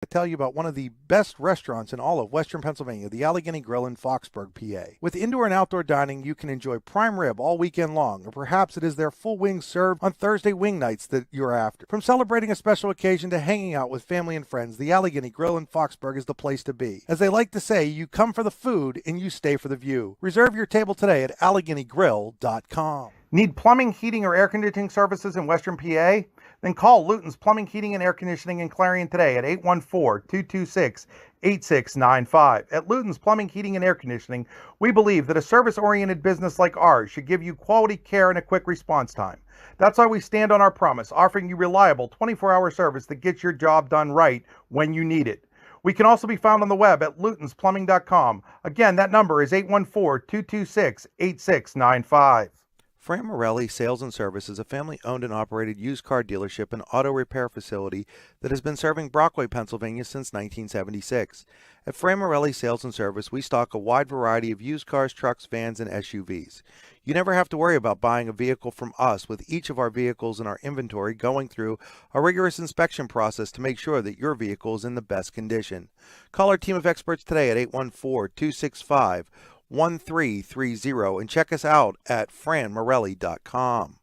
to tell you about one of the best restaurants in all of Western Pennsylvania, the Allegheny Grill in Foxburg, PA. With indoor and outdoor dining, you can enjoy prime rib all weekend long, or perhaps it is their full wings served on Thursday wing nights that you're after. From celebrating a special occasion to hanging out with family and friends, the Allegheny Grill in Foxburg is the place to be. As they like to say, you come for the food and you stay for the view. Reserve your table today at AlleghenyGrill.com. Need plumbing, heating, or air conditioning services in Western PA? Then call Luton's Plumbing, Heating, and Air Conditioning in Clarion today at 814-226-8695. At Luton's Plumbing, Heating, and Air Conditioning, we believe that a service-oriented business like ours should give you quality care and a quick response time. That's why we stand on our promise, offering you reliable 24-hour service that gets your job done right when you need it. We can also be found on the web at lutonsplumbing.com. Again, that number is 814-226-8695. Fran Morelli Sales and Service is a family-owned and operated used car dealership and auto repair facility that has been serving Brockway, Pennsylvania since 1976. At Fran Morelli Sales and Service, we stock a wide variety of used cars, trucks, vans, and SUVs. You never have to worry about buying a vehicle from us, with each of our vehicles in our inventory going through a rigorous inspection process to make sure that your vehicle is in the best condition. Call our team of experts today at 814-265-1330 and check us out at franmorelli.com.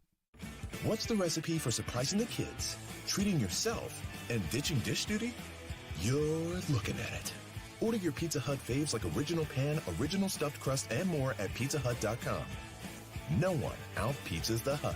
What's the recipe for surprising the kids, treating yourself, and ditching dish duty? You're looking at it. Order your Pizza Hut faves like original pan, original stuffed crust, and more at pizzahut.com. No one out-pizzas the Hut.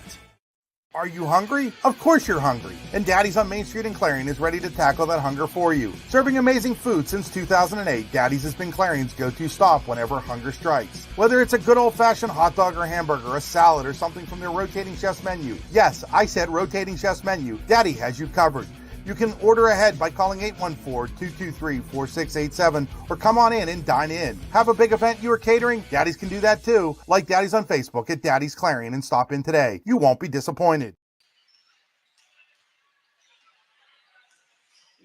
Are you hungry? Of course you're hungry. And Daddy's on Main Street in Clarion is ready to tackle that hunger for you. Serving amazing food since 2008, Daddy's has been Clarion's go-to stop whenever hunger strikes. Whether it's a good old-fashioned hot dog or hamburger, a salad, or something from their rotating chef's menu. Yes, I said rotating chef's menu. Daddy has you covered. You can order ahead by calling 814-223-4687 or come on in and dine in. Have a big event you are catering? Daddy's can do that too. Like Daddy's on Facebook at Daddy's Clarion and stop in today. You won't be disappointed.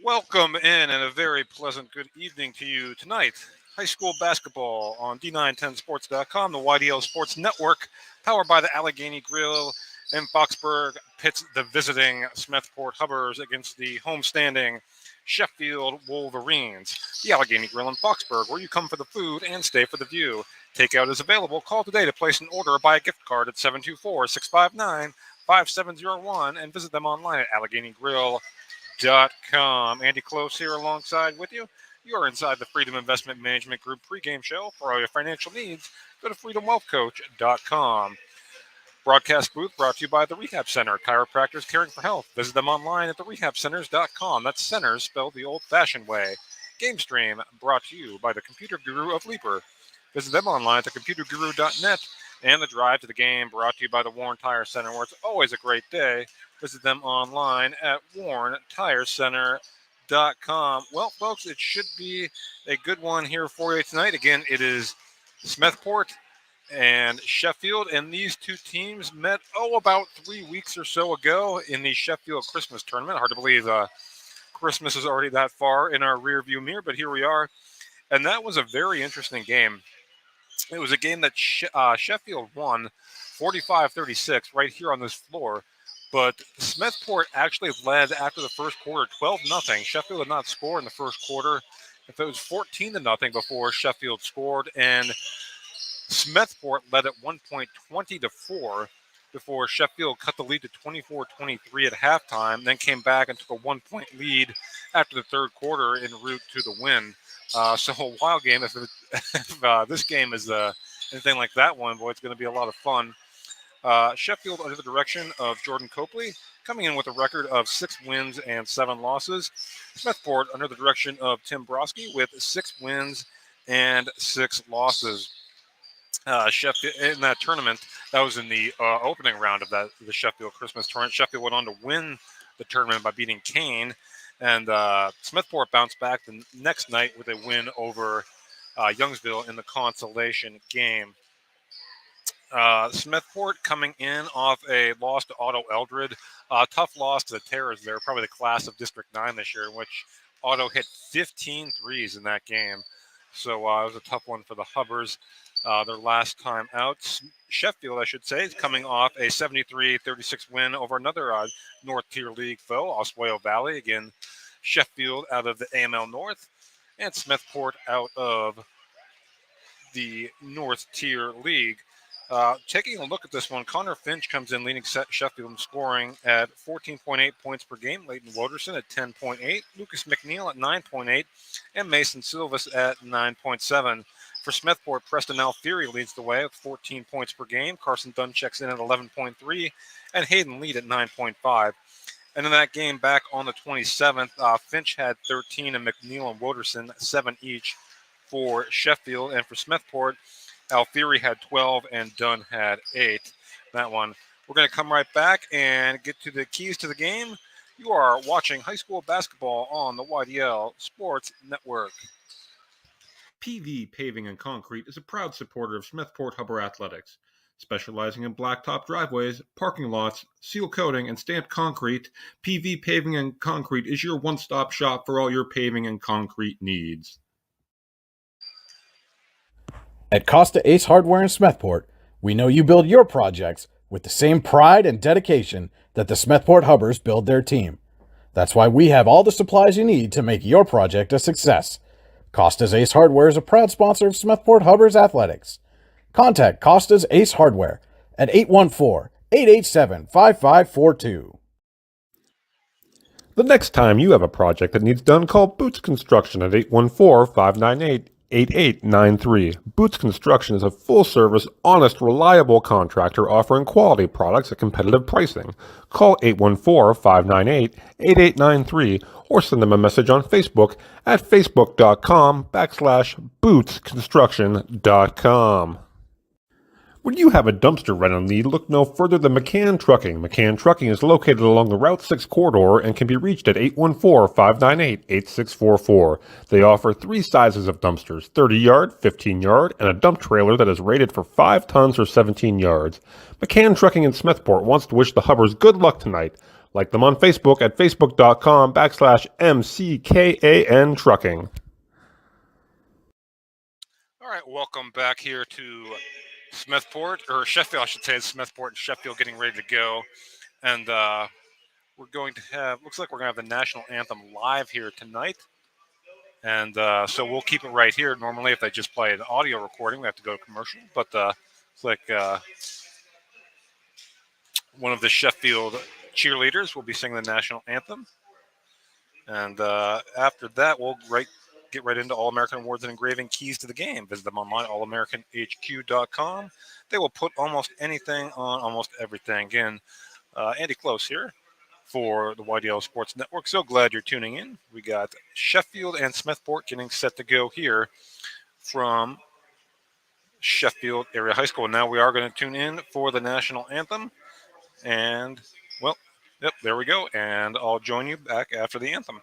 Welcome in and a very pleasant good evening to you tonight. High school basketball on D910sports.com, the YDL Sports Network, powered by the Allegheny Grill in Foxburg, pits the visiting Smethport Hubbers against the homestanding Sheffield Wolverines. The Allegheny Grill in Foxburg, where you come for the food and stay for the view. Takeout is available. Call today to place an order or buy a gift card at 724-659-5701 and visit them online at AlleghenyGrill.com. Andy Close here alongside with you. You are inside the Freedom Investment Management Group pregame show. For all your financial needs, go to freedomwealthcoach.com. Broadcast booth brought to you by the Rehab Center, chiropractors caring for health. Visit them online at therehabcenters.com. That's centers spelled the old-fashioned way. Game Stream brought to you by the Computer Guru of Leaper. Visit them online at thecomputerguru.net. And the drive to the game brought to you by the Warren Tire Center, where it's always a great day. Visit them online at warrentirecenter.com. Well, folks, it should be a good one here for you tonight. Again, it is Smethport and Sheffield, and these two teams met, about 3 weeks or so ago in the Sheffield Christmas tournament. Hard to believe Christmas is already that far in our rearview mirror, but here we are. And that was a very interesting game. It was a game that Sheffield won 45-36 right here on this floor. But Smethport actually led after the first quarter 12-0. Sheffield did not score in the first quarter. If it was 14-0 before Sheffield scored, and Smethport led at one point 20-4 before Sheffield cut the lead to 24-23 at halftime, then came back and took a 1-point lead after the third quarter en route to the win. So a wild game. If this game is anything like that one, boy, it's going to be a lot of fun. Sheffield, under the direction of Jordan Copley, coming in with a record of 6 wins and 7 losses. Smethport, under the direction of Tim Broski, with 6 wins and 6 losses. Sheffield in that tournament, that was in the opening round of the Sheffield Christmas tournament. Sheffield went on to win the tournament by beating Kane, and Smethport bounced back the next night with a win over Youngsville in the consolation game. Smethport coming in off a loss to Otto Eldred. Tough loss to the Terrors there, probably the class of District 9 this year, in which Otto hit 15 threes in that game. So it was a tough one for the Hubbers. Their last time out. Sheffield, I should say, is coming off a 73-36 win over another North Tier League foe, Oswego Valley. Again, Sheffield out of the AML North, and Smethport out of the North Tier League. Taking a look at this one, Connor Finch comes in leading Sheffield in scoring at 14.8 points per game. Leighton Woderson at 10.8, Lucas McNeil at 9.8, and Mason Silvas at 9.7. For Smethport, Preston Alfieri leads the way with 14 points per game. Carson Dunn checks in at 11.3, and Hayden Lead at 9.5. And in that game back on the 27th, Finch had 13, and McNeil and Woderson 7 each for Sheffield. And for Smethport, Alfieri had 12 and Dunn had 8. That one. We're going to come right back and get to the keys to the game. You are watching high school basketball on the YDL Sports Network. PV Paving and Concrete is a proud supporter of Smethport Hubbard Athletics. Specializing in blacktop driveways, parking lots, seal coating, and stamped concrete, PV Paving and Concrete is your one-stop shop for all your paving and concrete needs. At Costa Ace Hardware in Smethport, we know you build your projects with the same pride and dedication that the Smethport Hubbers build their team. That's why we have all the supplies you need to make your project a success. Costa's Ace Hardware is a proud sponsor of Smethport Hubbers Athletics. Contact Costa's Ace Hardware at 814-887-5542. The next time you have a project that needs done, call Boots Construction at 814-598-8893. Boots Construction is a full-service, honest, reliable contractor offering quality products at competitive pricing. Call 814-598-8893 or send them a message on Facebook at facebook.com/bootsconstruction.com. When you have a dumpster rental need, look no further than McCann Trucking. McCann Trucking is located along the Route 6 corridor and can be reached at 814-598-8644. They offer 3 sizes of dumpsters, 30-yard, 15-yard, and a dump trailer that is rated for 5 tons or 17 yards. McCann Trucking in Smethport wants to wish the Hubbers good luck tonight. Like them on Facebook at facebook.com/MCKAN Trucking. All right, welcome back here to Smethport, or Sheffield, I should say. It's Smethport and Sheffield getting ready to go. And we're going to have, looks like we're going to have the national anthem live here tonight. And so we'll keep it right here. Normally, if they just play an audio recording, we have to go to commercial. But it's like one of the Sheffield cheerleaders will be singing the national anthem. And after that, we'll get right into All-American Awards and Engraving Keys to the Game. Visit them online, allamericanhq.com. They will put almost anything on almost everything. Again, Andy Close here for the YDL Sports Network. So glad you're tuning in. We got Sheffield and Smethport getting set to go here from Sheffield Area High School. Now we are going to tune in for the national anthem. And, well, yep, there we go. And I'll join you back after the anthem.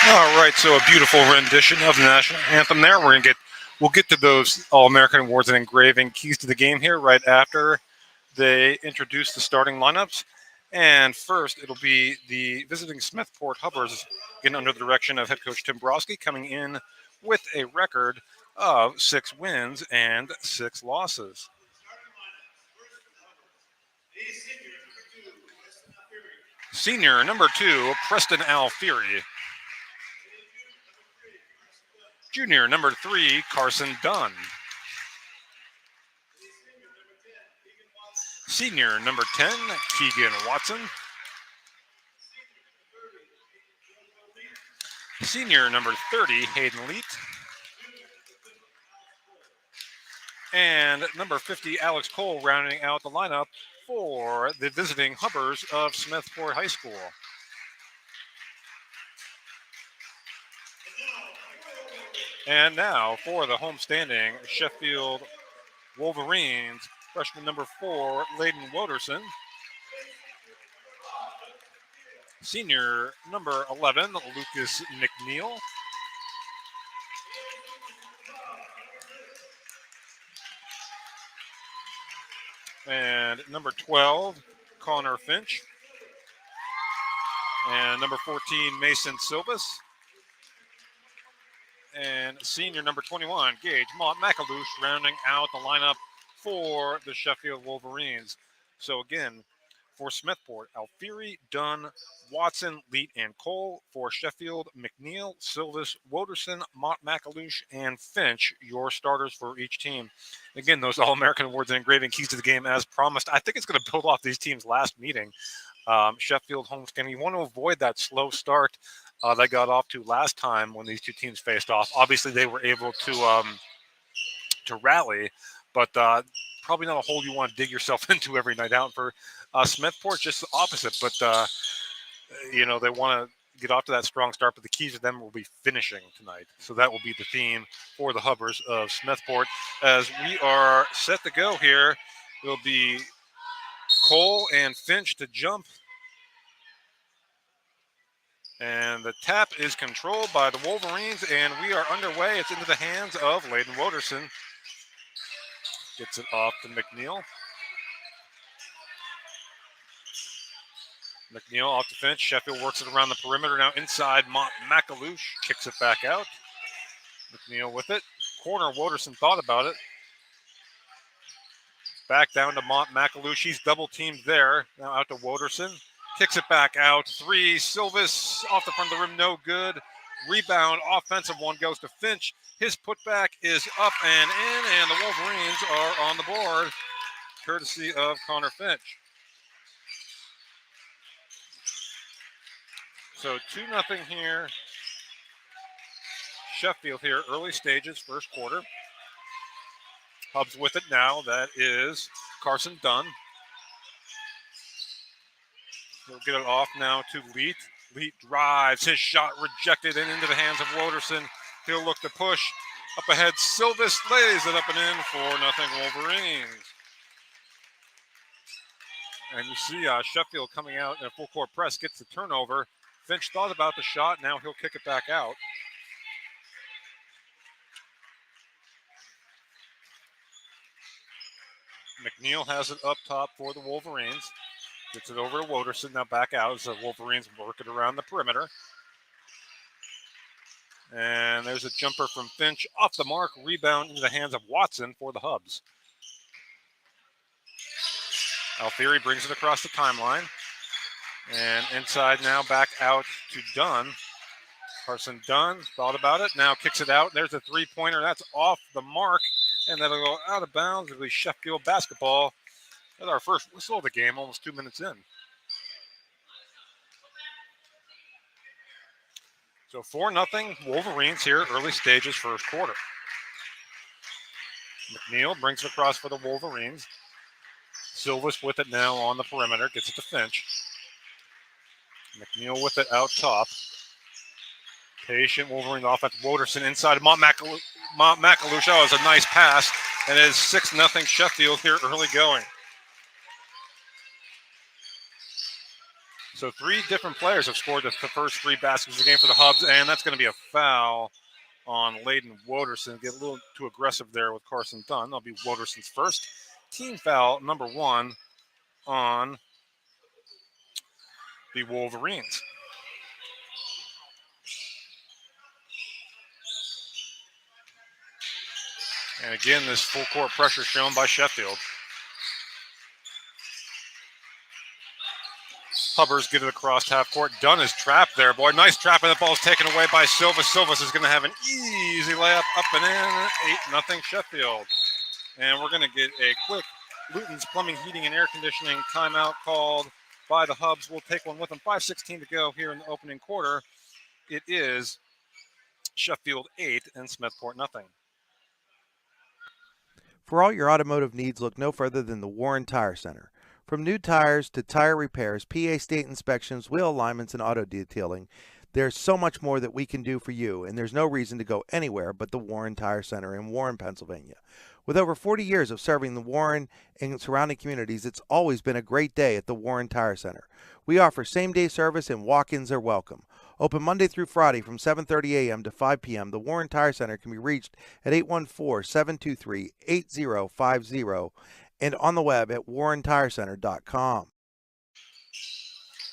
All right, so a beautiful rendition of the national anthem there. We'll get to those All-American Awards and Engraving Keys to the Game here right after they introduce the starting lineups. And first, it'll be the visiting Smethport Hubbers, again under the direction of head coach Tim Broski, coming in with a record of 6 wins and 6 losses. Senior number 2, Preston Alfieri. Junior number 3, Carson Dunn. Senior number 10, Keegan Watson. Senior number 30, Hayden Leet. And number 50, Alex Cole, rounding out the lineup for the visiting Hubbers of Smethport High School. And now for the homestanding Sheffield Wolverines, freshman number 4, Layden Woderson. Senior number 11, Lucas McNeil. And number 12, Connor Finch. And number 14, Mason Silvas. And senior number 21, Gage McAlouche, rounding out the lineup for the Sheffield Wolverines. So again, for Smethport, Alfieri, Dunn, Watson, Leet, and Cole. For Sheffield, McNeil, Silvas, Woderson, McAlouche, and Finch, your starters for each team. Again, those All-American Awards and engraving keys to the game as promised. I think it's going to build off these teams' last meeting. Sheffield homestand. You want to avoid that slow start they got off to last time when these two teams faced off. Obviously, they were able to rally, but probably not a hole you want to dig yourself into every night out. For Smethport, just the opposite. But they want to get off to that strong start. But the keys to them will be finishing tonight. So that will be the theme for the Hubbers of Smethport. As we are set to go here, it'll be Cole and Finch to jump. And the tap is controlled by the Wolverines, and we are underway. It's into the hands of Layden Woderson. Gets it off to McNeil. McNeil off to Finch. Sheffield works it around the perimeter. Now inside, McAlouche kicks it back out. McNeil with it. Corner, Woderson thought about it. Back down to McAlouche. He's double teamed there. Now out to Woderson. Kicks it back out. 3, Silvas off the front of the rim, no good. Rebound, offensive one goes to Finch. His putback is up and in, and the Wolverines are on the board, courtesy of Connor Finch. So 2-0 here. Sheffield here, early stages, first quarter. Hubs with it now. That is Carson Dunn. He'll get it off now to Leet. Leet drives. His shot rejected and into the hands of Woderson. He'll look to push. Up ahead, Silvas lays it up and in for 0 Wolverines. And you see Sheffield coming out in a full court press, gets the turnover. Finch thought about the shot. Now he'll kick it back out. McNeil has it up top for the Wolverines. Gets it over to Woderson. Now back out as the Wolverines work it around the perimeter. And there's a jumper from Finch off the mark. Rebound into the hands of Watson for the Hubs. Alfieri brings it across the timeline. And inside now back out to Dunn. Carson Dunn thought about it. Now kicks it out. There's a three-pointer. That's off the mark. And that'll go out of bounds. It'll be Sheffield basketball. That's our first whistle of the game, almost 2 minutes in. So 4-0 Wolverines here, early stages, first quarter. McNeil brings it across for the Wolverines. Silvas with it now on the perimeter, gets it to Finch. McNeil with it out top. Patient Wolverine offense. Woderson inside. McAlouche. That was a nice pass. And it is 6-0 Sheffield here early going. So 3 different players have scored the first 3 baskets of the game for the Hubs, and that's going to be a foul on Layden Woderson. Get a little too aggressive there with Carson Dunn. That'll be Woderson's first. Team foul number 1 on the Wolverines. And again, this full court pressure shown by Sheffield. Hubbers get it across half court. Dunn is trapped there. Boy, nice trap, and the ball's taken away by Silvas. Silvas is going to have an easy layup up and in. 8-0 Sheffield. And we're going to get a quick Luton's Plumbing, Heating, and Air Conditioning timeout called by the Hubs. We'll take one with them. 5:16 to go here in the opening quarter. It is Sheffield 8 and Smethport nothing. For all your automotive needs, look no further than the Warren Tire Center. From new tires to tire repairs, PA state inspections, wheel alignments, and auto detailing, there's so much more that we can do for you, and there's no reason to go anywhere but the Warren Tire Center in Warren, Pennsylvania. With over 40 years of serving the Warren and surrounding communities, it's always been a great day at the Warren Tire Center. We offer same-day service and walk-ins are welcome. Open Monday through Friday from 7:30 a.m. to 5 p.m., the Warren Tire Center can be reached at 814-723-8050 and on the web at warrentirecenter.com.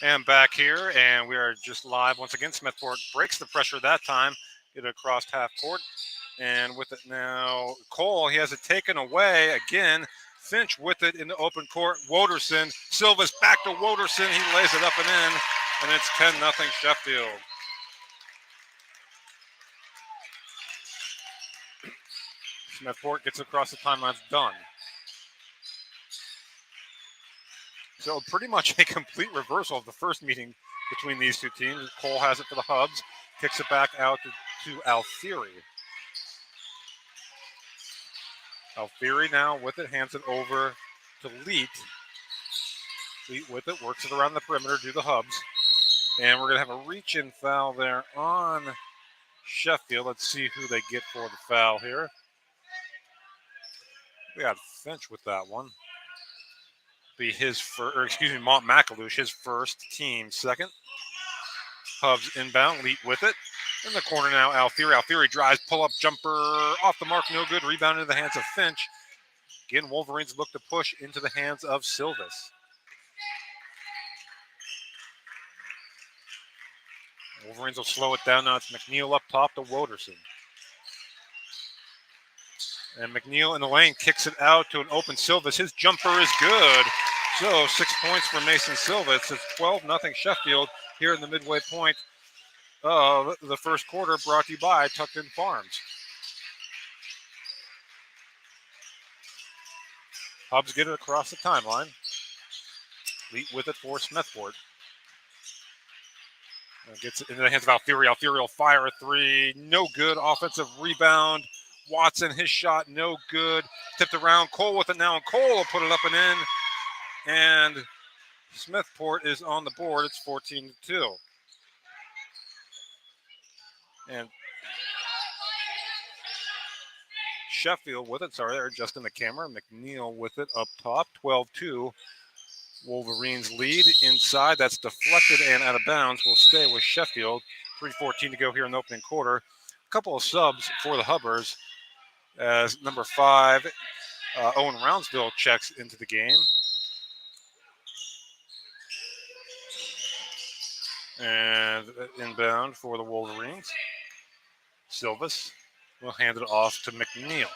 And back here, and we are just live once again. Smethport breaks the pressure that time, get it across half court. And with it now, Cole, he has it taken away again. Finch with it in the open court. Woderson, Silvas back to Woderson. He lays it up and in, and it's 10-0 Sheffield. Smethport gets across the timeline. Done. So pretty much a complete reversal of the first meeting between these two teams. Cole has it for the Hubs, kicks it back out to Alfieri. Alfieri now with it, hands it over to Leet. Leet with it, works it around the perimeter, do the Hubs. And we're going to have a reach-in foul there on Sheffield. Let's see who they get for the foul here. We got Finch with that one. Be his first, Mont McAlouche, his first, team second. Hubs inbound, Leet with it. In the corner now, Alfieri. Alfieri drives, pull-up jumper, off the mark, no good. Rebound into the hands of Finch. Again, Wolverines look to push into the hands of Silvas. Wolverines will slow it down. Now it's McNeil up top to Woderson. And McNeil in the lane kicks it out to an open Silvas. His jumper is good. So 6 points for Mason Silvas. It's 12-0 Sheffield here in the midway point of the first quarter, brought to you by Tucked In Farms. Hubs get it across the timeline. Leet with it for Smethport. Gets it into the hands of Alfieri. Alfieri will fire a three. No good. Offensive rebound. Watson, his shot, no good. Tipped around. Cole with it now, and Cole will put it up and in. And Smethport is on the board. It's 14-2. And Sheffield with it. Sorry, they're adjusting the camera. McNeil with it up top. 12-2. Wolverines lead inside. That's deflected and out of bounds. Will stay with Sheffield. 3:14 to go here in the opening quarter. A couple of subs for the Hubbers as number 5, Owen Roundsville checks into the game. And inbound for the Wolverines. Silvas will hand it off to McNeil.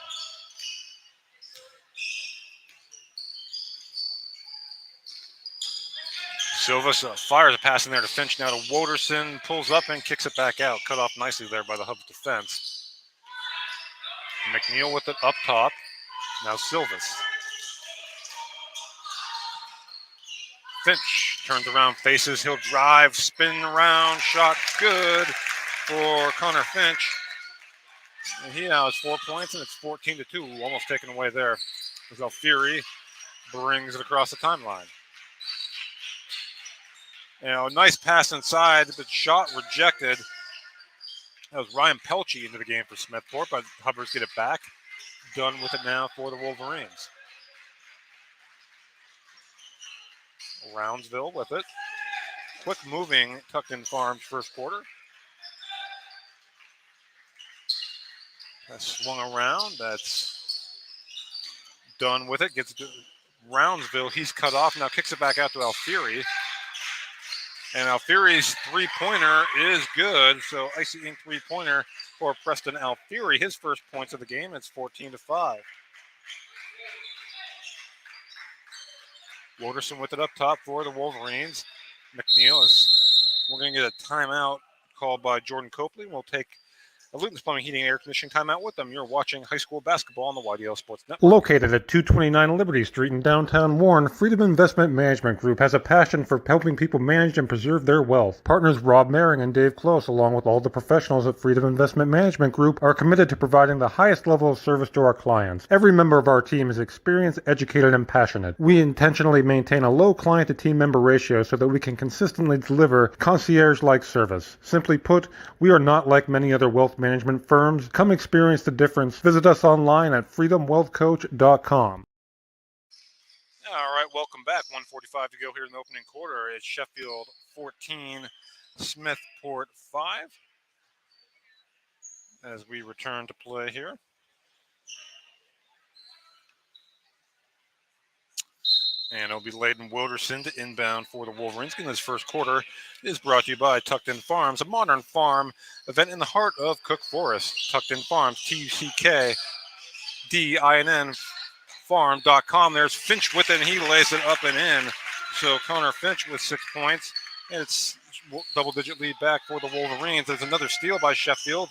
Silvas fires a pass in there to Finch, now to Woderson, pulls up and kicks it back out. Cut off nicely there by the Hubs defense. McNeil with it up top. Now Silvas. Finch turns around, faces, he'll drive, spin around, shot good for Connor Finch. And he now has 4 points, and it's 14-2, almost taken away there. As Alfieri brings it across the timeline. You know, nice pass inside, but shot rejected. That was Ryan Pelche into the game for Smethport, but Hubbers get it back. Done with it now for the Wolverines. Roundsville with it. Quick moving Tucked In Farms first quarter. That's swung around. That's done with it. Gets to Roundsville. He's cut off. Now kicks it back out to Alfieri. And Alfieri's three-pointer is good. So Icy Ink three-pointer for Preston Alfieri. His first points of the game. It's 14-5. Woderson with it up top for the Wolverines. McNeil we're going to get a timeout called by Jordan Copley. We'll take a Luton's Plumbing, Heating, and Air Conditioning timeout with them. You're watching high school basketball on the YDL Sports Network. Located at 229 Liberty Street in downtown Warren, Freedom Investment Management Group has a passion for helping people manage and preserve their wealth. Partners Rob Maring and Dave Close, along with all the professionals at Freedom Investment Management Group, are committed to providing the highest level of service to our clients. Every member of our team is experienced, educated, and passionate. We intentionally maintain a low client-to-team member ratio so that we can consistently deliver concierge-like service. Simply put, we are not like many other wealth management firms. Come experience the difference. Visit us online at freedomwealthcoach.com. All right, welcome back. 1:45 to go here in the opening quarter. It's Sheffield 14, Smethport 5. As we return to play here. And it'll be Layden Wilderson to inbound for the Wolverines. In this first quarter is brought to you by Tucked In Farms, a modern farm event in the heart of Cook Forest. Tucked In Farms, TUCKDINN farm.com. There's Finch with it, and he lays it up and in. So Connor Finch with 6 points. And it's double-digit lead back for the Wolverines. There's another steal by Sheffield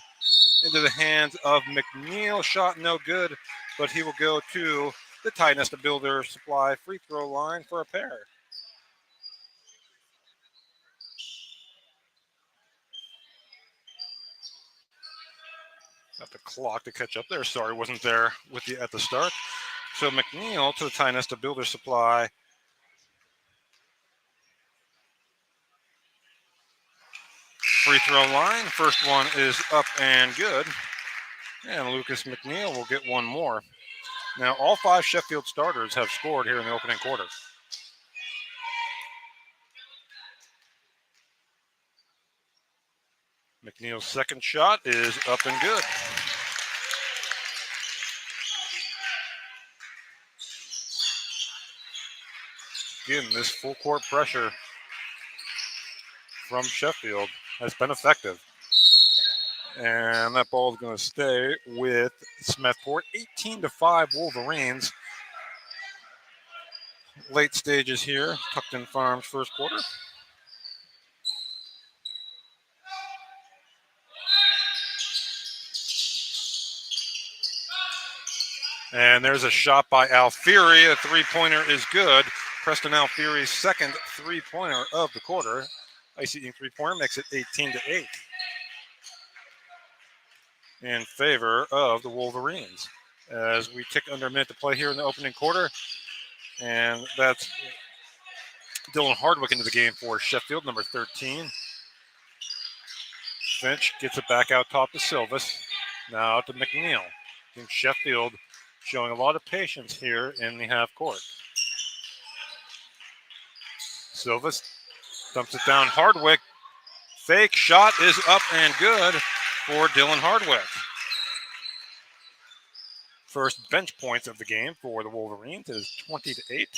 into the hands of McNeil. Shot no good, but he will go to the Tie Nesta Builder Supply free throw line for a pair. Got the clock to catch up there. Sorry, wasn't there with you at the start. So McNeil to the Tie Nesta Builder Supply. Free throw line. First one is up and good. And Lucas McNeil will get one more. Now, all 5 Sheffield starters have scored here in the opening quarter. McNeil's second shot is up and good. Again, this full court pressure from Sheffield has been effective. And that ball is going to stay with Smethport. 18-5 Wolverines. Late stages here. Tucked In Farms first quarter. And there's a shot by Alfieri. A three-pointer is good. Preston Alfieri's second three-pointer of the quarter. Icy Ink three-pointer makes it 18-8. In favor of the Wolverines. As we tick under a minute to play here in the opening quarter. And that's Dylan Hardwick into the game for Sheffield, number 13. Finch gets it back out top to Silvis. Now to McNeil. I think Sheffield showing a lot of patience here in the half court. Silvis dumps it down. Hardwick. Fake shot is up and good for Dylan Hardwick. First bench points of the game for the Wolverines is 20-8.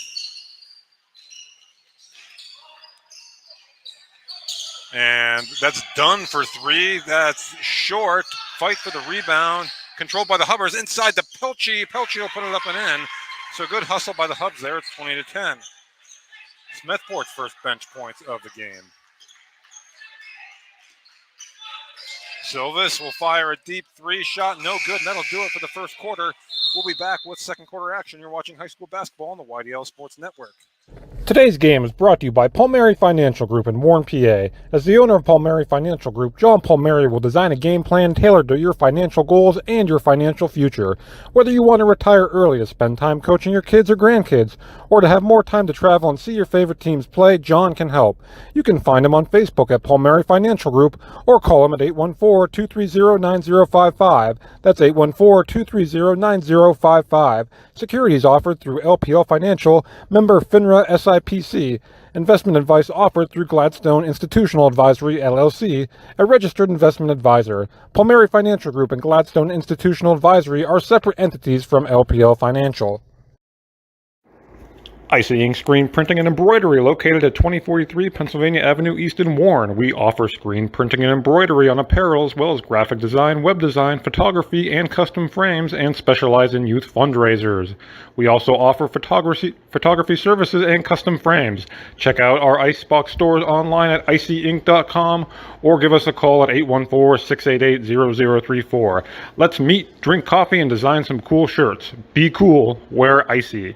And that's done for three. That's short. Fight for the rebound. Controlled by the Hubbers inside the Pelchi. Pelchi will put it up and in. So good hustle by the Hubs there. It's 20-10. Smethport's first bench points of the game. Silvis will fire a deep three shot. No good. And that'll do it for the first quarter. We'll be back with second quarter action. You're watching high school basketball on the YDL Sports Network. Today's game is brought to you by Palmieri Financial Group in Warren, PA. As the owner of Palmieri Financial Group, John Palmieri will design a game plan tailored to your financial goals and your financial future. Whether you want to retire early to spend time coaching your kids or grandkids, or to have more time to travel and see your favorite teams play, John can help. You can find him on Facebook at Palmieri Financial Group or call him at 814-230-9055. That's 814-230-9055. Securities offered through LPL Financial, member FINRA SIPC. Investment advice offered through Gladstone Institutional Advisory, LLC, a registered investment advisor. Palmieri Financial Group and Gladstone Institutional Advisory are separate entities from LPL Financial. Icy Ink Screen Printing and Embroidery, located at 2043 Pennsylvania Avenue East in Warren. We offer screen printing and embroidery on apparel as well as graphic design, web design, photography, and custom frames, and specialize in youth fundraisers. We also offer photography services and custom frames. Check out our Icebox stores online at icyink.com or give us a call at 814-688-0034. Let's meet, drink coffee, and design some cool shirts. Be cool, wear Icy.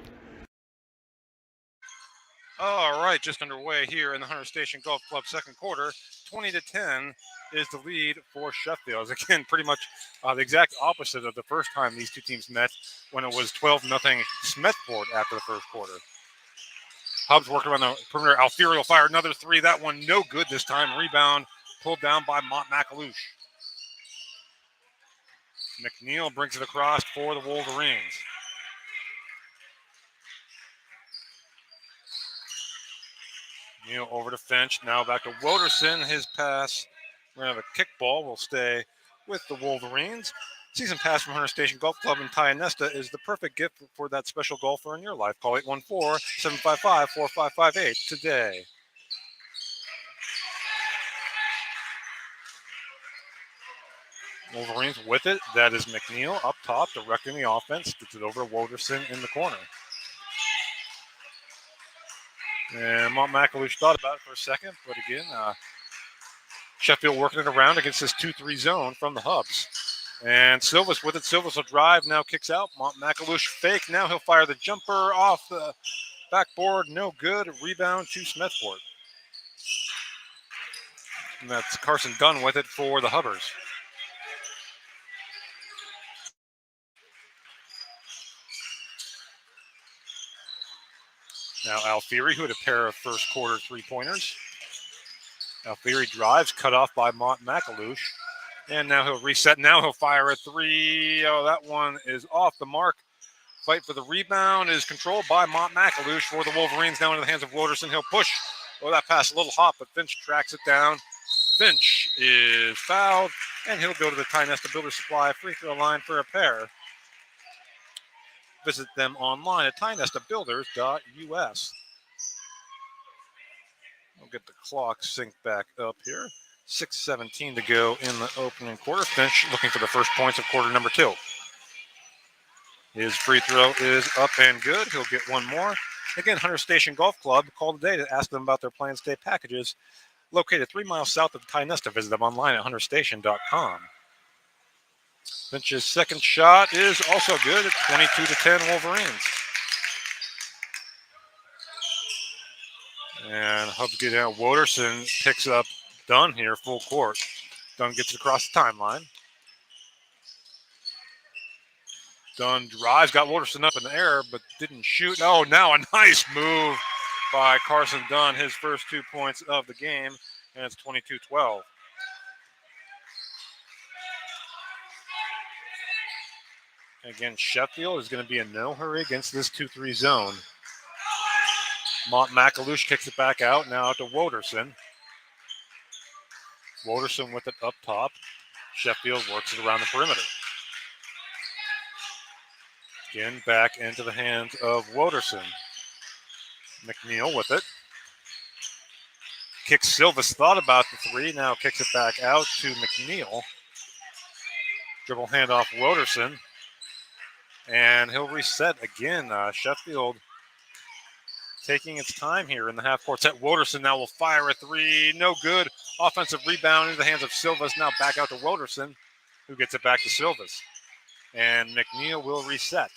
All right, just underway here in the Hunter Station Golf Club second quarter. 20-10 is the lead for Sheffield. Again, pretty much the exact opposite of the first time these two teams met when it was 12-0 Smethport after the first quarter. Hubs working around the perimeter. Alfieri will fire another three. That one no good this time. Rebound pulled down by Mont McAlouche. McNeil brings it across for the Wolverines. Neal over to Finch. Now back to Woderson. His pass. We're going to have a kickball. Will stay with the Wolverines. Season pass from Hunter Station Golf Club in Tionesta is the perfect gift for that special golfer in your life. Call 814-755-4558 today. Wolverines with it. That is McNeil up top, directing the offense. Gets it over to Woderson in the corner. And Mont McAlouche thought about it for a second, but again, Sheffield working it around against this 2-3 zone from the Hubs. And Silvas with it. Silvas will drive, now kicks out. Mont McAlouche fake. Now he'll fire the jumper off the backboard. No good. Rebound to Smethport. And that's Carson Dunn with it for the Hubbers. Now Alfieri, who had a pair of first quarter three-pointers. Alfieri drives, cut off by Mont McAlouche. And now he'll reset. Now he'll fire a three. Oh, that one is off the mark. Fight for the rebound is controlled by Mont McAlouche for the Wolverines. Now into the hands of Woderson. He'll push. Oh, that pass a little hot, but Finch tracks it down. Finch is fouled, and he'll go to the Tionesta Builder Supply free throw line for a pair. Visit them online at tionestabuilders.us. We'll get the clock synced back up here. 6:17 to go in the opening quarter. Finch looking for the first points of quarter number 2. His free throw is up and good. He'll get one more. Again, Hunter Station Golf Club. Call today to ask them about their Plan Stay packages. Located 3 miles south of Tionesta. Visit them online at hunterstation.com. Finch's second shot is also good at 22-10 Wolverines. And Hubs get out. Woderson picks up Dunn here, full court. Dunn gets it across the timeline. Dunn drives, got Woderson up in the air, but didn't shoot. Oh, now a nice move by Carson Dunn, his first 2 points of the game, and it's 22-12. Again, Sheffield is going to be in no hurry against this 2-3 zone. Mont McAlouche kicks it back out, now to Woderson. Woderson with it up top. Sheffield works it around the perimeter. Again, back into the hands of Woderson. McNeil with it. Kicks Silvas, thought about the three, now kicks it back out to McNeil. Dribble handoff Woderson. And he'll reset again. Sheffield taking its time here in the half court set. Woderson now will fire a three. No good. Offensive rebound into the hands of Silvas. Now back out to Woderson, who gets it back to Silvas. And McNeil will reset.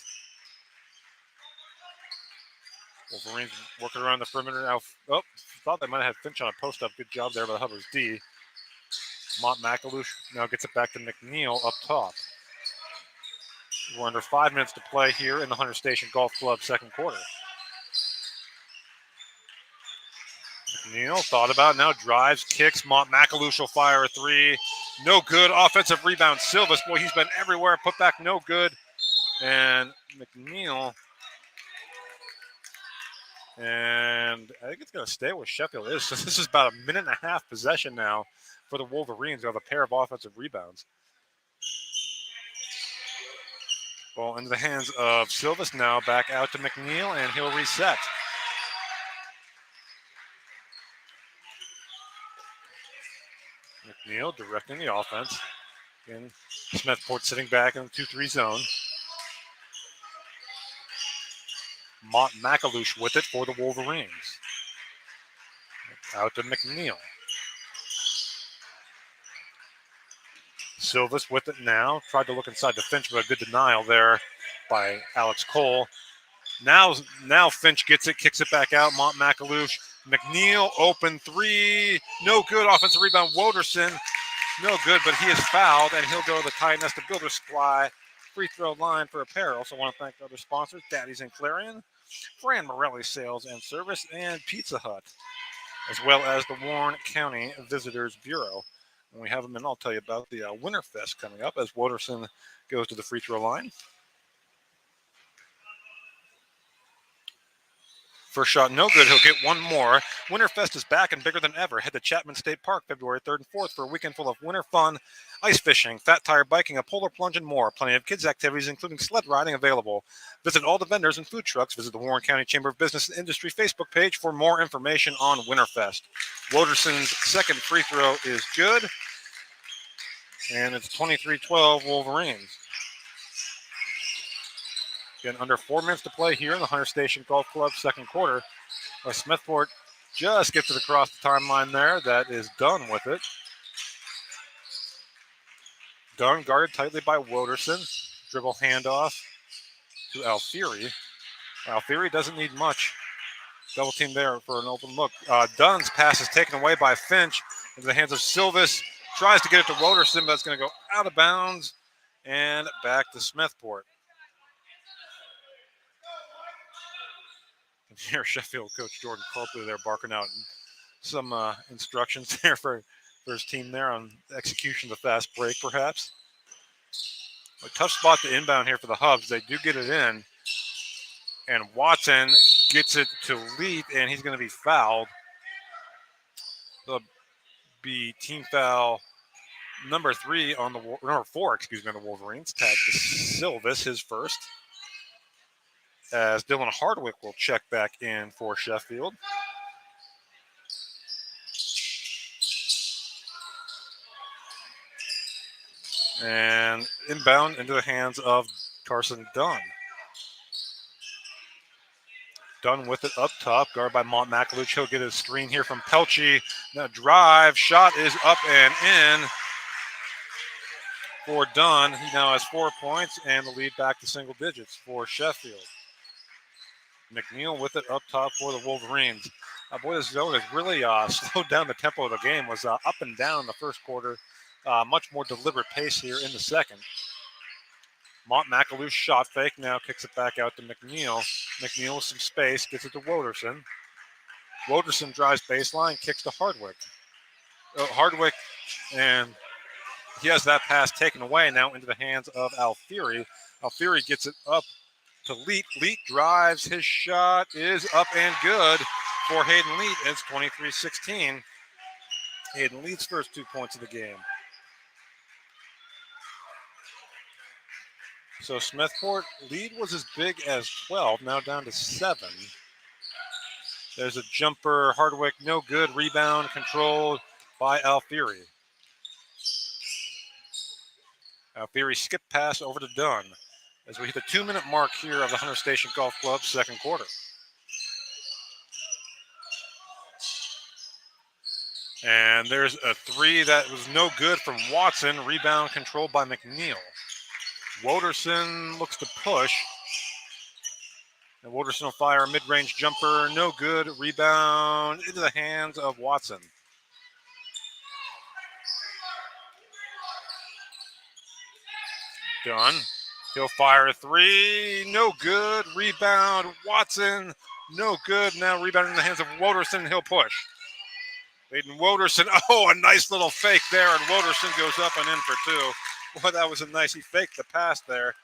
Wolverines working around the perimeter now. Oh, thought they might have had Finch on a post-up. Good job there by the Hubbers D. Mont McAlouche now gets it back to McNeil up top. We're under 5 minutes to play here in the Hunter Station Golf Club second quarter. McNeil thought about it, now drives, kicks. Mont McAlouche will fire a three. No good. Offensive rebound. Silvas, boy, he's been everywhere. Put back, no good. And McNeil. And I think it's going to stay where Sheffield is. So this is about a minute and a half possession now for the Wolverines, who have a pair of offensive rebounds. Ball into the hands of Silvas now, back out to McNeil, and he'll reset. McNeil directing the offense. Again, Smethport sitting back in the 2-3 zone. Mont McAlouche with it for the Wolverines. Out to McNeil. Silvas with it now. Tried to look inside the Finch, but a good denial there by Alex Cole. Now Finch gets it, kicks it back out. Mont McAlouche. McNeil, open three. No good. Offensive rebound. Woderson. No good, but he is fouled, and he'll go to the Tie Nesta Builder Supply free throw line for a pair. Also want to thank other sponsors, Daddy's and Clarion, Fran Morelli Sales and Service, and Pizza Hut, as well as the Warren County Visitors Bureau. And we have them, and I'll tell you about the Winterfest coming up as Woderson goes to the free throw line. First shot, no good. He'll get one more. Winterfest is back and bigger than ever. Head to Chapman State Park February 3rd and 4th for a weekend full of winter fun, ice fishing, fat tire biking, a polar plunge, and more. Plenty of kids' activities, including sled riding, available. Visit all the vendors and food trucks. Visit the Warren County Chamber of Business and Industry Facebook page for more information on Winterfest. Woderson's second free throw is good, and it's 23-12 Wolverines. Again, under 4 minutes to play here in the Hunter Station Golf Club second quarter. Smethport just gets it across the timeline there. That is Dunn with it. Dunn guarded tightly by Woderson. Dribble handoff to Alfieri. Alfieri doesn't need much. Double team there for an open look. Dunn's pass is taken away by Finch into the hands of Silvas. Tries to get it to Woderson, but it's going to go out of bounds and back to Smethport. Here, Sheffield coach Jordan Copley there barking out some instructions there for his team there on execution of the fast break, perhaps. A tough spot to inbound here for the Hubs. They do get it in, and Watson gets it to Leet, and he's going to be fouled. There'll be team foul number 4, on the Wolverines. Tagged to Silvas, his first, as Dylan Hardwick will check back in for Sheffield. And inbound into the hands of Carson Dunn. Dunn with it up top, guarded by Mont McAlouche. He'll get a screen here from Pelchi. Now drive, shot is up and in for Dunn. He now has 4 points and the lead back to single digits for Sheffield. McNeil with it up top for the Wolverines. This zone has really slowed down the tempo of the game. Was up and down in the first quarter. Much more deliberate pace here in the second. Mont McAlouche shot fake, now kicks it back out to McNeil. McNeil with some space, gets it to Woderson. Woderson drives baseline, kicks to Hardwick. Hardwick, and he has that pass taken away now into the hands of Alfieri. Alfieri gets it up to Leet. Leet drives. His shot is up and good for Hayden Leet. It's 23-16. Hayden Leet's first 2 points of the game. So Smethport lead was as big as 12, now down to 7. There's a jumper. Hardwick, no good. Rebound controlled by Alfieri. Alfieri skip pass over to Dunn as we hit the 2-minute mark here of the Hunter Station Golf Club second quarter. And there's a 3 that was no good from Watson. Rebound controlled by McNeil. Woderson looks to push. And Woderson will fire a mid-range jumper. No good. Rebound into the hands of Watson. Dunn. He'll fire a 3. No good. Rebound. Watson. No good. Now rebound in the hands of Woderson. He'll push. Hayden Woderson. Oh, a nice little fake there. And Woderson goes up and in for 2. Boy, that was a nice. He faked the pass there.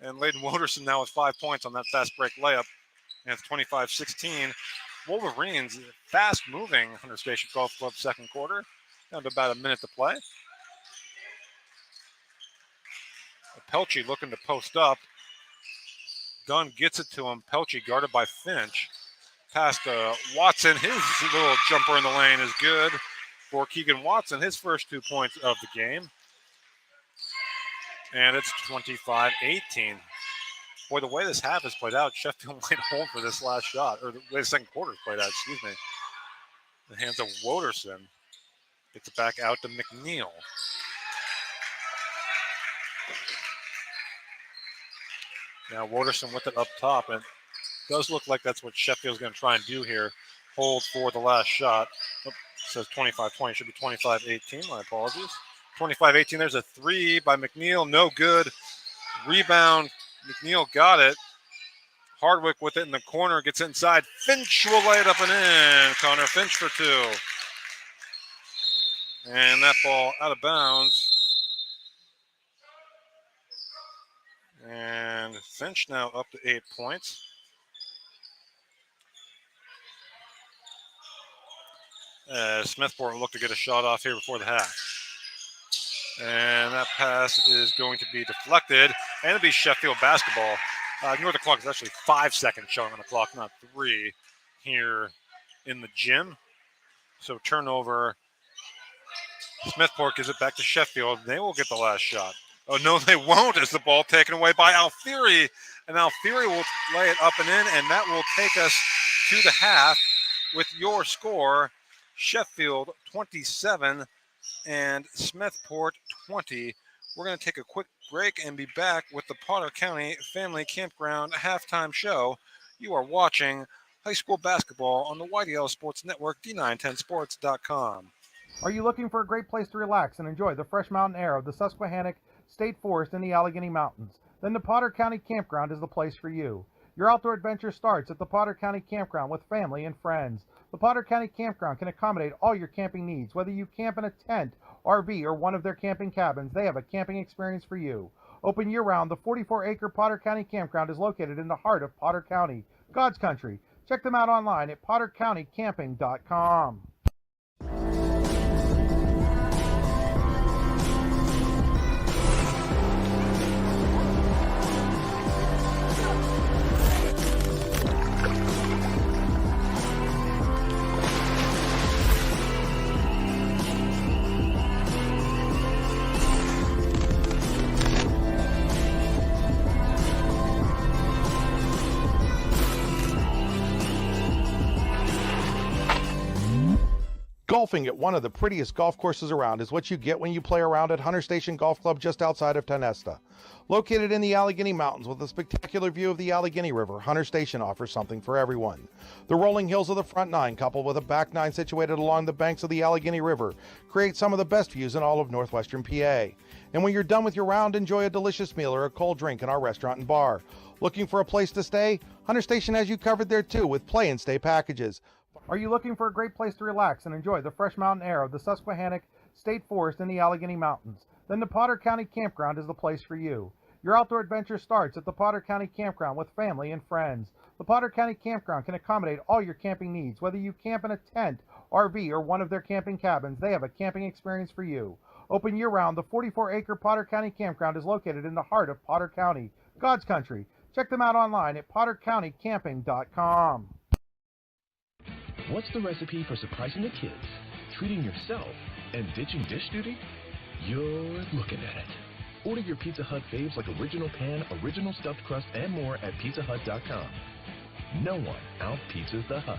And Layden Woderson now with 5 points on that fast break layup. And it's 25-16. Wolverines, fast-moving Hunter Station Golf Club second quarter. Down to about a minute to play. Pelchi looking to post up. Dunn gets it to him. Pelchi guarded by Finch. Pass to Watson. His little jumper in the lane is good for Keegan Watson, his first 2 points of the game. And it's 25-18. Boy, the way this half has played out, Sheffield might hold for this last shot, or the way the second quarter's played out, excuse me. The hands of Woderson. Gets it back out to McNeil. Now Woderson with it up top, and it does look like that's what Sheffield's going to try and do here. Hold for the last shot. Oh, it says 25-20, should be 25-18, my apologies. 25-18, there's a three by McNeil, no good. Rebound, McNeil got it. Hardwick with it in the corner, gets inside. Finch will lay it up and in. Connor Finch for two. And that ball out of bounds. And Finch now up to 8 points. Smethport will look to get a shot off here before the half. And that pass is going to be deflected. And it'll be Sheffield basketball. Ignore the clock. It's actually 5 seconds showing on the clock, not 3 here in the gym. So turnover. Smethport gives it back to Sheffield. They will get the last shot. Oh, no, they won't, as the ball taken away by Alfieri. And Alfieri will lay it up and in, and that will take us to the half with your score, Sheffield 27 and Smethport 20. We're going to take a quick break and be back with the Potter County Family Campground halftime show. You are watching high school basketball on the YDL Sports Network, D910sports.com. Are you looking for a great place to relax and enjoy the fresh mountain air of the Susquehannock State Forest and the Allegheny Mountains? Then the Potter County Campground is the place for you. Your outdoor adventure starts at the Potter County Campground with family and friends. The Potter County Campground can accommodate all your camping needs. Whether you camp in a tent, RV, or one of their camping cabins, they have a camping experience for you. Open year-round, the 44-acre Potter County Campground is located in the heart of Potter County, God's country. Check them out online at pottercountycamping.com. Golfing at one of the prettiest golf courses around is what you get when you play around at Hunter Station Golf Club just outside of Tonesta. Located in the Allegheny Mountains with a spectacular view of the Allegheny River, Hunter Station offers something for everyone. The rolling hills of the front nine, coupled with a back nine situated along the banks of the Allegheny River, create some of the best views in all of northwestern PA. And when you're done with your round, enjoy a delicious meal or a cold drink in our restaurant and bar. Looking for a place to stay? Hunter Station has you covered there too with play and stay packages. Are you looking for a great place to relax and enjoy the fresh mountain air of the Susquehannock State Forest and the Allegheny Mountains? Then the Potter County Campground is the place for you. Your outdoor adventure starts at the Potter County Campground with family and friends. The Potter County Campground can accommodate all your camping needs. Whether you camp in a tent, RV, or one of their camping cabins, they have a camping experience for you. Open year-round, the 44-acre Potter County Campground is located in the heart of Potter County, God's country. Check them out online at pottercountycamping.com. What's the recipe for surprising the kids, treating yourself, and ditching dish duty? You're looking at it. Order your Pizza Hut faves like original pan, original stuffed crust, and more at pizzahut.com. No one out-pizzas the Hut.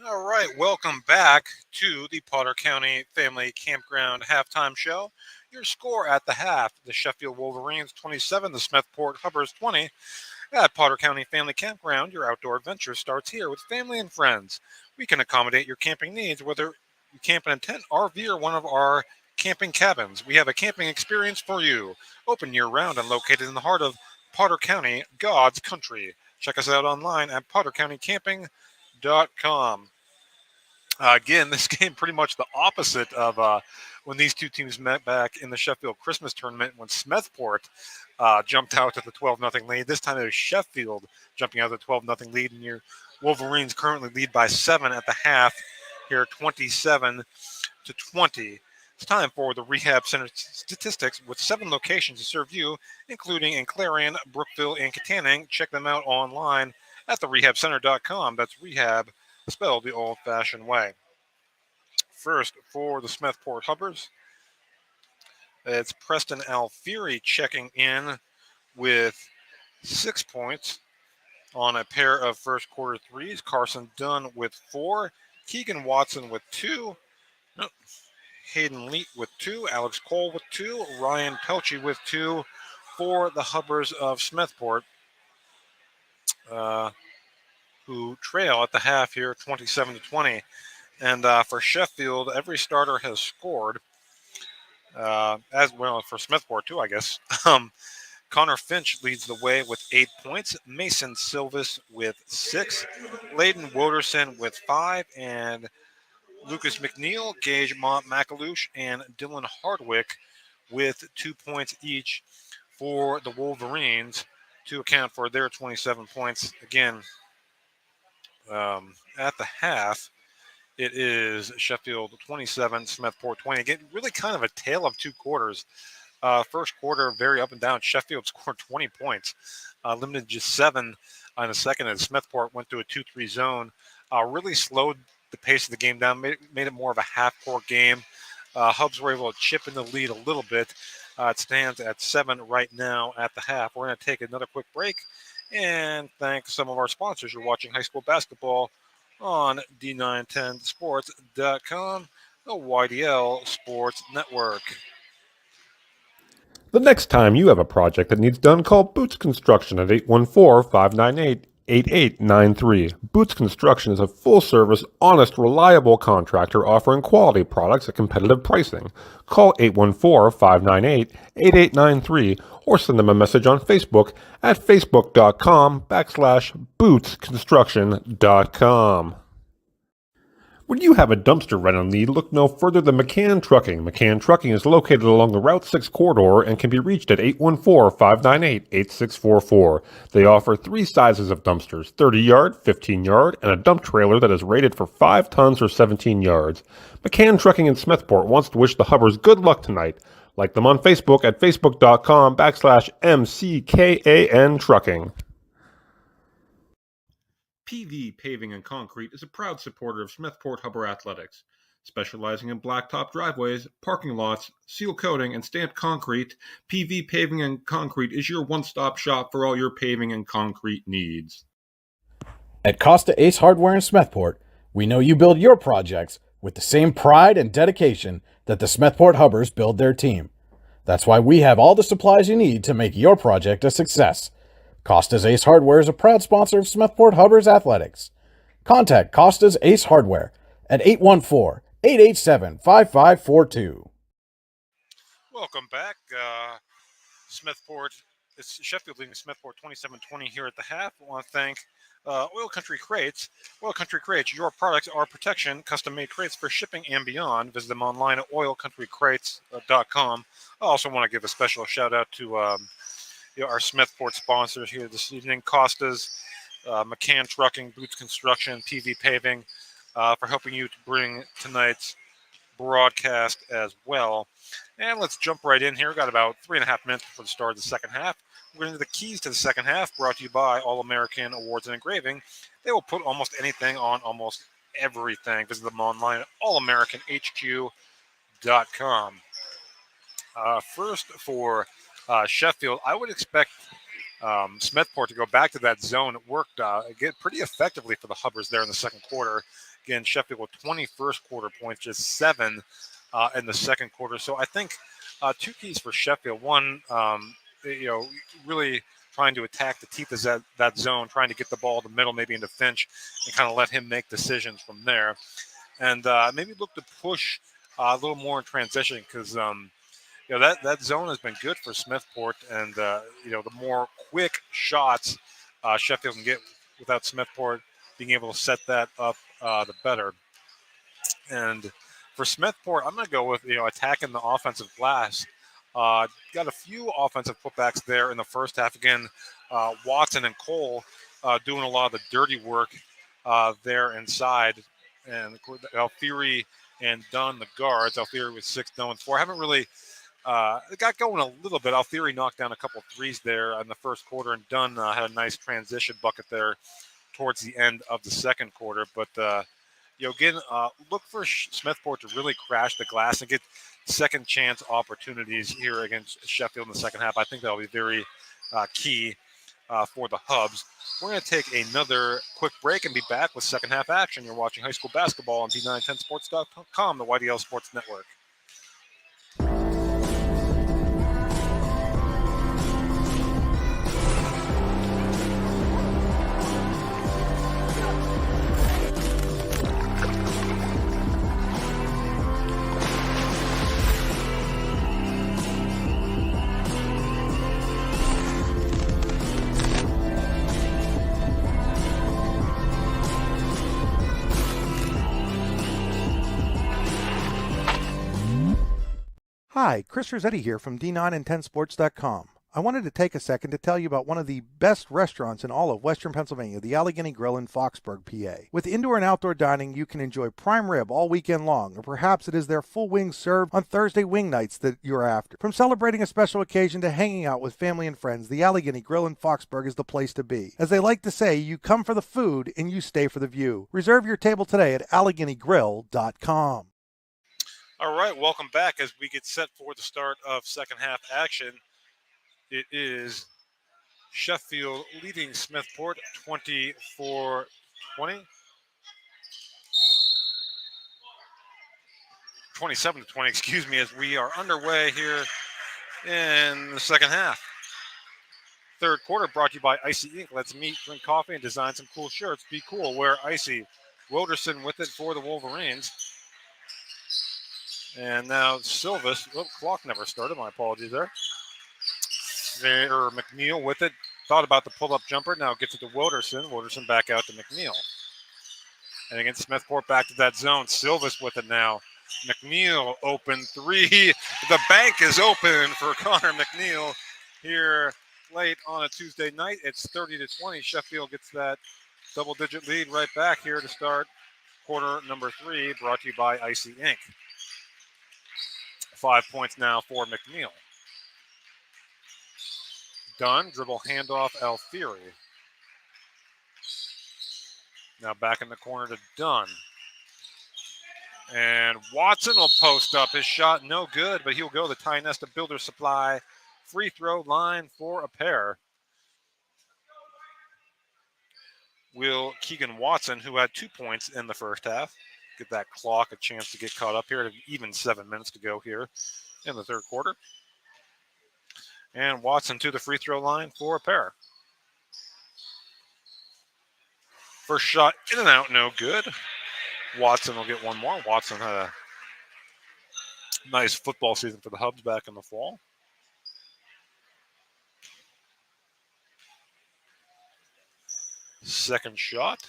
All right, welcome back to the Potter County Family Campground halftime show. Your score at the half, the Sheffield Wolverines 27, the Smethport Hubbers 20. At Potter County Family Campground, your outdoor adventure starts here with family and friends. We can accommodate your camping needs, whether you camp in a tent, RV, or one of our camping cabins. We have a camping experience for you. Open year-round and located in the heart of Potter County, God's country. Check us out online at pottercountycamping.com. Again, this game pretty much the opposite of when these two teams met back in the Sheffield Christmas tournament when Smethport jumped out to the 12-0 lead. This time it was Sheffield jumping out to the 12-0 lead, and your Wolverines currently lead by 7 at the half here, 27-20. It's time for the Rehab Center statistics with 7 locations to serve you, including in Clarion, Brookville, and Katanning. Check them out online at therehabcenter.com. That's rehab spelled the old-fashioned way. First, for the Smethport Hubbers, it's Preston Alfieri checking in with 6 points on a pair of first quarter threes. Carson Dunn with 4. Keegan Watson with 2. Hayden Leet with 2. Alex Cole with 2. Ryan Pelche with 2 for the Hubbers of Smethport, who trail at the half here 27-20. And for Sheffield, every starter has scored. As well for Smethport too, I guess. Connor Finch leads the way with 8 points. Mason Silvis with 6. Layden Woderson with 5. And Lucas McNeil, Gage McAlouche, and Dylan Hardwick with 2 points each for the Wolverines to account for their 27 points. Again, at the half, it is Sheffield 27, Smethport 20. Again, really kind of a tale of 2 quarters. First quarter, very up and down. Sheffield scored 20 points, limited just 7 on the second, and Smethport went to a 2-3 zone. Really slowed the pace of the game down, made it more of a half-court game. Hubs were able to chip in the lead a little bit. It stands at 7 right now at the half. We're going to take another quick break and thank some of our sponsors. You're watching high school basketball on D910sports.com, the YDL Sports Network. The next time you have a project that needs done, call Boots Construction at 814-598-8893. Boots Construction is a full-service, honest, reliable contractor offering quality products at competitive pricing. Call 814-598-8893 or send them a message on Facebook at facebook.com/bootsconstruction.com. When you have a dumpster rental need, look no further than McCann Trucking. McCann Trucking is located along the Route 6 corridor and can be reached at 814-598-8644. They offer 3 sizes of dumpsters, 30-yard, 15-yard, and a dump trailer that is rated for 5 tons or 17 yards. McCann Trucking in Smethport wants to wish the Hubbers good luck tonight. Like them on Facebook at facebook.com/MCKAN Trucking. PV Paving and Concrete is a proud supporter of Smethport Hubber Athletics. Specializing in blacktop driveways, parking lots, seal coating, and stamped concrete, PV Paving and Concrete is your one-stop shop for all your paving and concrete needs. At Costa Ace Hardware in Smethport, we know you build your projects with the same pride and dedication that the Smethport Hubbers build their team. That's why we have all the supplies you need to make your project a success. Costa's Ace Hardware is a proud sponsor of Smethport Hubbers Athletics. Contact Costa's Ace Hardware at 814-887-5542. Welcome back. Smethport, it's Sheffield leading Smethport 27-20 here at the half. I want to thank Oil Country Crates. Oil Country Crates, your products are protection, custom-made crates for shipping and beyond. Visit them online at oilcountrycrates.com. I also want to give a special shout-out to our Smethport sponsors here this evening, Costa's, McCann Trucking, Boots Construction, PV Paving, for helping you to bring tonight's broadcast as well. And let's jump right in here. We've got about 3.5 minutes before the start of the second half. We're into the keys to the second half, brought to you by All-American Awards and Engraving. They will put almost anything on almost everything. Visit them online at allamericanhq.com. First for Sheffield, I would expect Smethport to go back to that zone. It worked again pretty effectively for the Hubbers there in the second quarter. Again, Sheffield with 20 first quarter points, just 7 in the second quarter. So I think 2 keys for Sheffield. One, really trying to attack the teeth of that zone, trying to get the ball in the middle, maybe into Finch, and kind of let him make decisions from there. And maybe look to push a little more in transition because that zone has been good for Smethport, and the more quick shots Sheffield can get without Smethport being able to set that up, the better. And for Smethport, I'm going to go with attacking the offensive glass. Got a few offensive putbacks there in the first half. Again, Watson and Cole doing a lot of the dirty work there inside, and Alfieri and Dunn the guards. Alfieri with 6, Dunn with 4. Haven't really. It got going a little bit. Alfieri knocked down a couple threes there in the first quarter, and Dunn had a nice transition bucket there towards the end of the second quarter. But, Again, look for Smethport to really crash the glass and get second chance opportunities here against Sheffield in the second half. I think that'll be very key for the Hubs. We're going to take another quick break and be back with second half action. You're watching high school basketball on D910sports.com, the YDL Sports Network. Hi, Chris Rossetti here from D9and10sports.com. I wanted to take a second to tell you about one of the best restaurants in all of Western Pennsylvania, the Allegheny Grill in Foxburg, PA. With indoor and outdoor dining, you can enjoy prime rib all weekend long, or perhaps it is their full wings served on Thursday wing nights that you're after. From celebrating a special occasion to hanging out with family and friends, the Allegheny Grill in Foxburg is the place to be. As they like to say, you come for the food and you stay for the view. Reserve your table today at AlleghenyGrill.com. All right, welcome back as we get set for the start of second half action. It is Sheffield leading Smethport 24-20. 27-20, excuse me, as we are underway here in the second half. Third quarter brought to you by Icy Inc. Let's meet, drink coffee, and design some cool shirts. Be cool, wear Icy. Wilderson with it for the Wolverines. And now Silvis, clock never started, my apologies there. McNeil with it, thought about the pull-up jumper, now gets it to Wilderson. Wilderson back out to McNeil. And again, Smethport back to that zone. Silvis with it now. McNeil open three. The bank is open for Connor McNeil here late on a Tuesday night. It's 30-20. Sheffield gets that double-digit lead right back here to start quarter number 3, brought to you by Icy Inc. 5 points now for McNeil. Dunn, dribble handoff, Alfieri. Now back in the corner to Dunn. And Watson will post up. His shot no good, but he'll go to the Ty Nesta Builder Supply free throw line for a pair. Will Keegan Watson, who had 2 points in the first half, get that clock a chance to get caught up here. Even 7 minutes to go here in the third quarter. And Watson to the free throw line for a pair. First shot in and out, no good. Watson will get one more. Watson had a nice football season for the Hubs back in the fall. Second shot.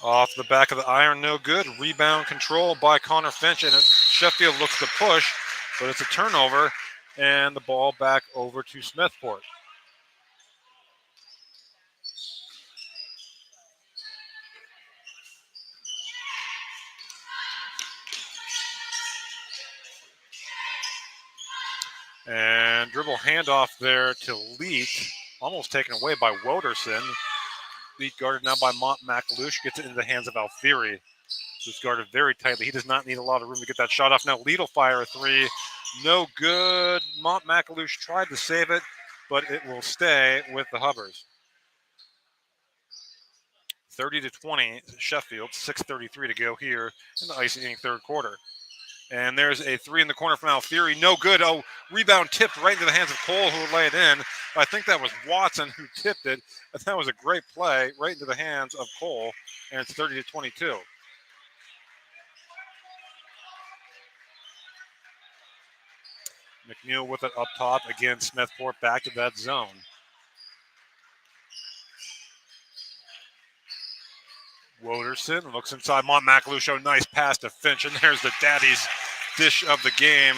Off the back of the iron, no good. Rebound control by Connor Finch, and Sheffield looks to push, but it's a turnover, and the ball back over to Smethport. And dribble handoff there to Leet, almost taken away by Woderson. Leet guarded now by Mont McAlouche, gets it into the hands of Alfieri, who's guarded very tightly. He does not need a lot of room to get that shot off. Now Leet will fire a three. No good. Mont McAlouche tried to save it, but it will stay with the Hubbers. 30-20, Sheffield, 6:33 to go here in the Icy Inc. third quarter. And there's a three in the corner from Alfieri. No good. Oh, rebound tipped right into the hands of Cole, who would lay it in. I think that was Watson who tipped it. But that was a great play right into the hands of Cole. And it's 30-22. McNeil with it up top. Again, Smethport back to that zone. Woderson looks inside. Mont McAlouche, nice pass to Finch. And there's the daddy's dish of the game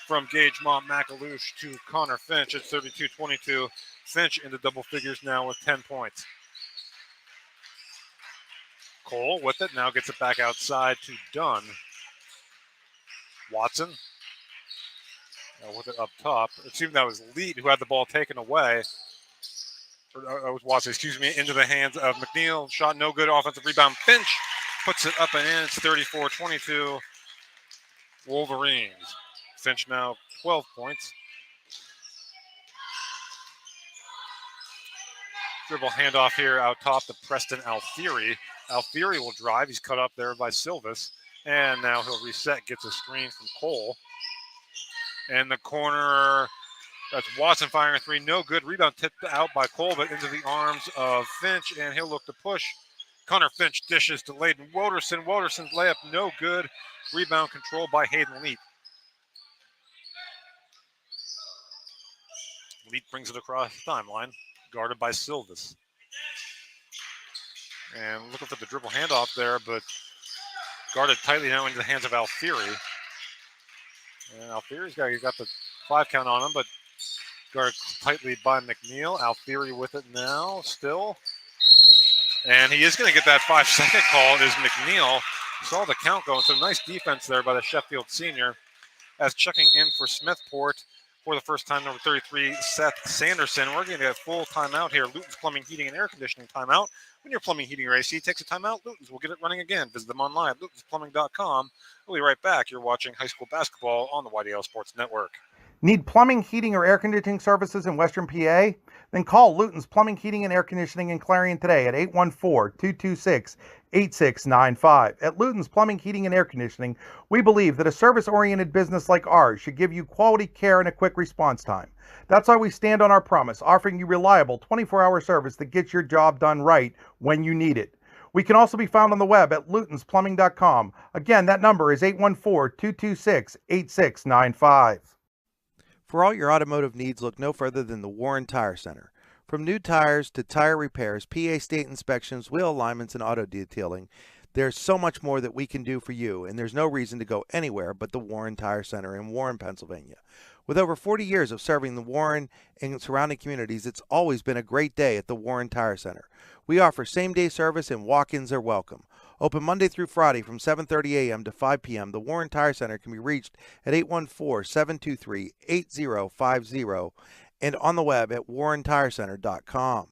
from Gage Mont McAlouche to Connor Finch. It's 32-22. Finch into double figures now with 10 points. Cole with it. Now gets it back outside to Dunn. Watson with it up top. It seemed that was Leet who had the ball taken away. Or was Watson, excuse me, into the hands of McNeil. Shot no good. Offensive rebound. Finch puts it up and in. It's 34-22. Wolverines. Finch now 12 points. Dribble handoff here out top to Preston Alfieri. Alfieri will drive. He's cut up there by Silvis. And now he'll reset, gets a screen from Cole. And the corner, that's Watson firing a three. No good. Rebound tipped out by Cole, but into the arms of Finch, and he'll look to push. Connor Finch dishes to Layden Woderson. Woderson's layup, no good. Rebound controlled by Hayden Leet. Leet brings it across the timeline, guarded by Silvis. And looking for the dribble handoff there, but guarded tightly now into the hands of Alfieri. And Alfieri's got the 5 count on him, but guarded tightly by McNeil. Alfieri with it now, still. And he is going to get that 5-second call. It is McNeil. Saw the count going, so nice defense there by the Sheffield senior. As checking in for Smethport for the first time, number 33, Seth Sanderson. We're going to get a full timeout here. Luton's Plumbing, Heating, and Air Conditioning timeout. When your plumbing, heating, or AC takes a timeout, Luton's will get it running again. Visit them online at lutonsplumbing.com. We'll be right back. You're watching high school basketball on the YDL Sports Network. Need plumbing, heating, or air conditioning services in Western PA? Then call Luton's Plumbing, Heating, and Air Conditioning in Clarion today at 814-226-8695. At Luton's Plumbing, Heating, and Air Conditioning, we believe that a service-oriented business like ours should give you quality care and a quick response time. That's why we stand on our promise, offering you reliable 24-hour service that gets your job done right when you need it. We can also be found on the web at lutonsplumbing.com. Again, that number is 814-226-8695. For all your automotive needs, look no further than the Warren Tire Center. From new tires to tire repairs, PA state inspections, wheel alignments, and auto detailing, there's so much more that we can do for you, and there's no reason to go anywhere but the Warren Tire Center in Warren, Pennsylvania. With over 40 years of serving the Warren and surrounding communities, it's always been a great day at the Warren Tire Center. We offer same-day service and walk-ins are welcome. Open Monday through Friday from 7:30 a.m. to 5 p.m., the Warren Tire Center can be reached at 814-723-8050 and on the web at warrentirecenter.com.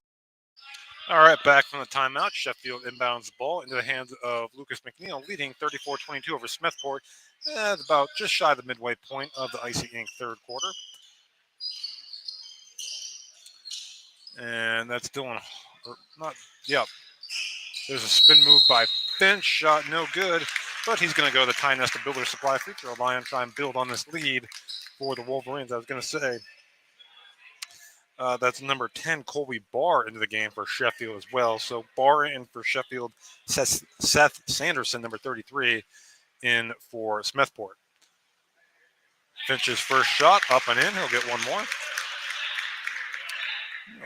All right, back from the timeout. Sheffield inbounds the ball into the hands of Lucas McNeil, leading 34-22 over Smethport at about just shy of the midway point of the Icy Ink third quarter. And that's Dylan, There's a spin move by Finch, shot no good, but he's going to go to the Tie Nesta Builder Supply free throw line, try and build on this lead for the Wolverines. I was going to say that's number 10, Colby Barr, into the game for Sheffield as well. So Barr in for Sheffield, Seth Sanderson, number 33, in for Smethport. Finch's first shot, up and in. He'll get one more.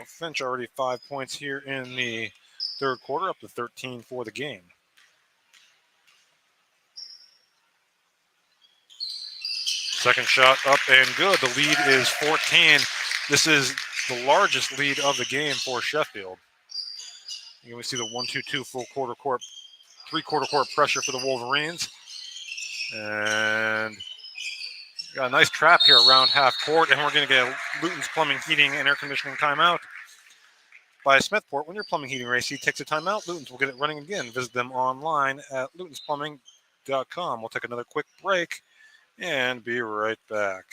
Finch already 5 points here in the third quarter, up to 13 for the game. Second shot up and good. The lead is 14. This is the largest lead of the game for Sheffield. You can see the 1-2-2 full quarter court, three-quarter court pressure for the Wolverines. And got a nice trap here around half court, and we're going to get a Luton's Plumbing, Heating, and Air Conditioning timeout by Smethport. When your plumbing, heating, or AC takes a timeout, Luton's will get it running again. Visit them online at lutonsplumbing.com. We'll take another quick break and be right back.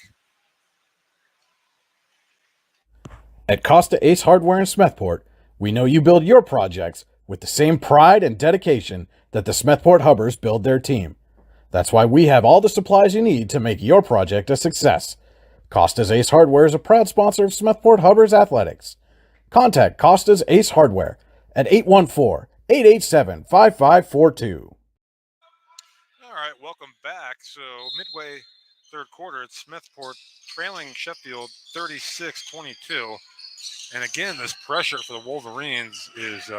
At Costa Ace Hardware in Smethport, we know you build your projects with the same pride and dedication that the Smethport Hubbers build their team. That's why we have all the supplies you need to make your project a success. Costa's Ace Hardware is a proud sponsor of Smethport Hubbers Athletics. Contact Costa's Ace Hardware at 814-887-5542. All right, welcome back. So midway third quarter, it's Smethport trailing Sheffield 36-22. And again, this pressure for the Wolverines is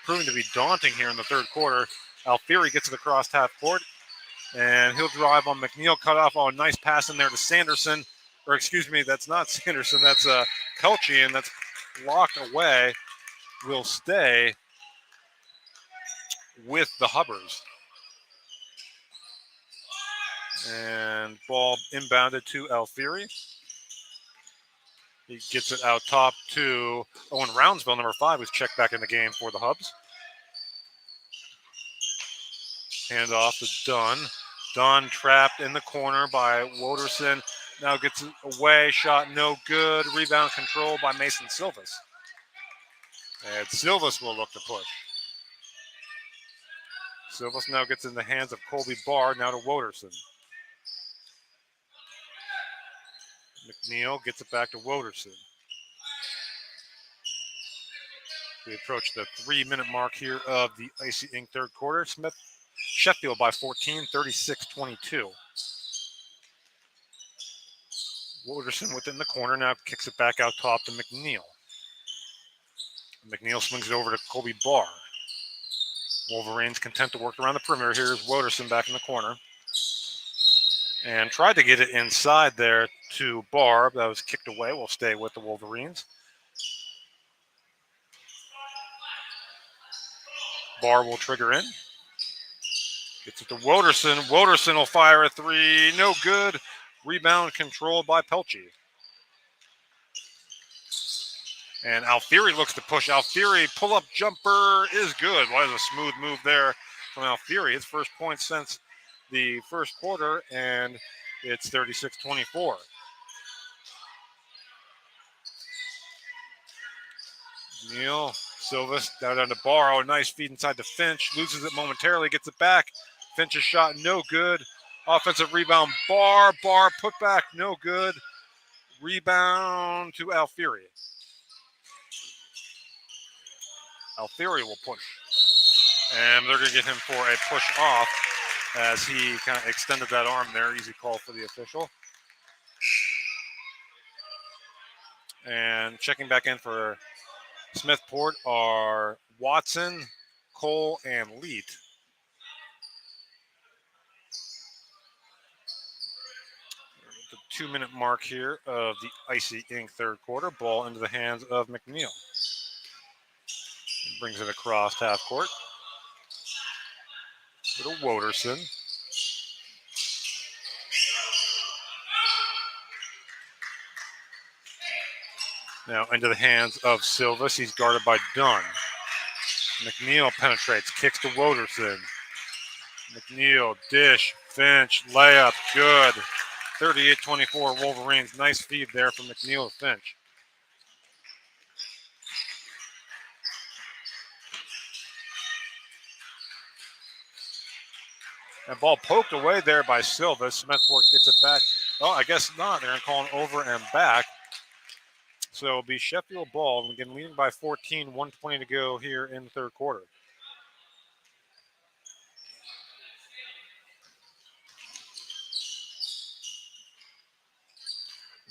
proving to be daunting here in the third quarter. Alfieri gets it across half court, and he'll drive on McNeil, cut off. Oh, nice pass in there to Sanderson. Or excuse me, that's not Sanderson. That's Kelchi, and that's blocked away. Will stay with the Hubbers. And ball inbounded to Alfieri. He gets it out top to Owen Roundsville, number 5, who's checked back in the game for the Hubs. Hand off to Dunn. Dunn trapped in the corner by Woderson. Now gets it away. Shot no good. Rebound controlled by Mason Silvas. And Silvas will look to push. Silvas now gets in the hands of Colby Barr. Now to Woderson. McNeil gets it back to Woderson. We approach the 3-minute mark here of the Icy Ink third quarter. Sheffield by 14, 36-22. Woderson within the corner now kicks it back out top to McNeil. McNeil swings it over to Colby Barr. Wolverines content to work around the perimeter. Here's Woderson back in the corner. And tried to get it inside there to Barr. That was kicked away. We'll stay with the Wolverines. Barr will trigger in. Gets it to Woderson. Woderson will fire a three. No good. Rebound controlled by Pelche. And Alfieri looks to push. Alfieri pull-up jumper is good. Well, there's a smooth move there from Alfieri. His first point since the first quarter, and it's 36-24. Neal Silvas down to Barr. A nice feed inside to Finch. Loses it momentarily. Gets it back. Finch's shot no good. Offensive rebound. Barr put back no good. Rebound to Alfieri. Alfieri will push. And they're going to get him for a push off as he kind of extended that arm there. Easy call for the official. And checking back in for Smethport are Watson, Cole, and Leet. The 2-minute mark here of the Icy Ink third quarter. Ball into the hands of McNeil. Brings it across half court. To Woderson. Now into the hands of Silvas. He's guarded by Dunn. McNeil penetrates, kicks to Woderson. McNeil, dish, Finch, layup, good. 38-24 Wolverines. Nice feed there from McNeil to Finch. And ball poked away there by Silvas. Smethport gets it back. Oh, I guess not. They're going to call an over and back. So it'll be Sheffield ball. Again, leading by 14, 1:20 to go here in the third quarter.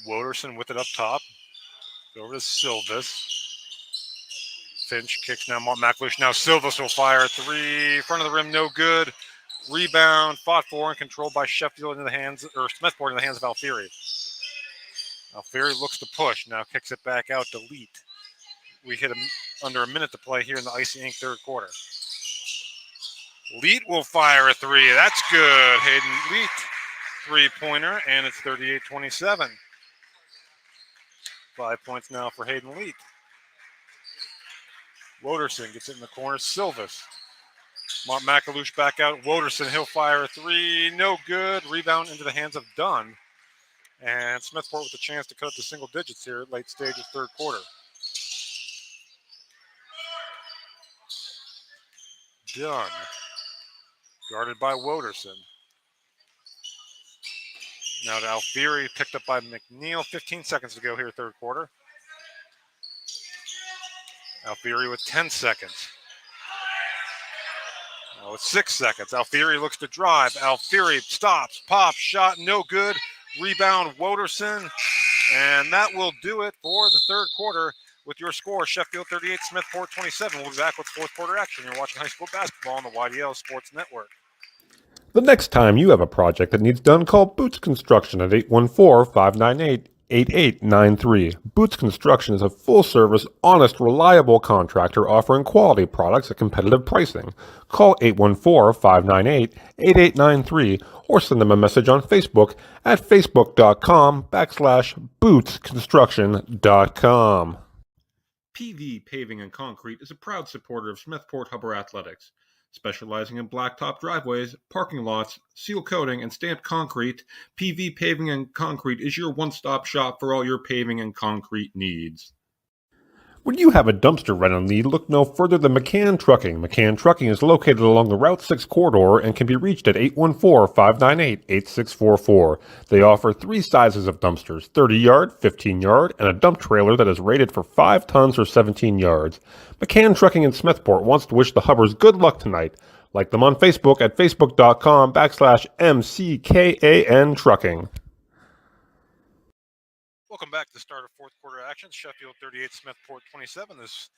Woderson with it up top. Over to Silvas. Finch kicks now. McLeish. Now Silvas will fire three. Front of the rim, no good. Rebound, fought for and controlled by Sheffield into the hands, or Smethport in the hands of Alfieri. Alfieri looks to push. Now kicks it back out to Leet. We hit under a minute to play here in the Icy Ink third quarter. Leet will fire a three. That's good. Hayden Leet, three-pointer, and it's 38-27. 5 points now for Hayden Leet. Woderson gets it in the corner. Silvas. Mark McAlouche back out. Woderson, he'll fire a three. No good. Rebound into the hands of Dunn. And Smethport with a chance to cut up to single digits here at late stage of third quarter. Dunn. Guarded by Woderson. Now to Alfieri, picked up by McNeil. 15 seconds to go here, third quarter. Alfieri with 10 seconds. Now with 6 seconds. Alfieri looks to drive. Alfieri stops, pops, shot, no good. Rebound, Woderson. And that will do it for the third quarter with your score, Sheffield 38, Smethport 27. We'll be back with fourth quarter action. You're watching high school basketball on the YDL Sports Network. The next time you have a project that needs done, call Boots Construction at 814-598-8893. Boots Construction is a full-service, honest, reliable contractor offering quality products at competitive pricing. Call 814-598-8893 or send them a message on Facebook at facebook.com/bootsconstruction.com. PV Paving and Concrete is a proud supporter of Smethport Hubbard Athletics. Specializing in blacktop driveways, parking lots, seal coating, and stamped concrete, PV Paving and Concrete is your one-stop shop for all your paving and concrete needs. When you have a dumpster rental need, look no further than McCann Trucking. McCann Trucking is located along the Route 6 corridor and can be reached at 814-598-8644. They offer 3 sizes of dumpsters, 30-yard, 15-yard, and a dump trailer that is rated for 5 tons or 17 yards. McCann Trucking in Smethport wants to wish the Hubbers good luck tonight. Like them on Facebook at facebook.com/MCKAN Trucking. Welcome back to the start of fourth quarter action. Sheffield 38, Smethport 27. This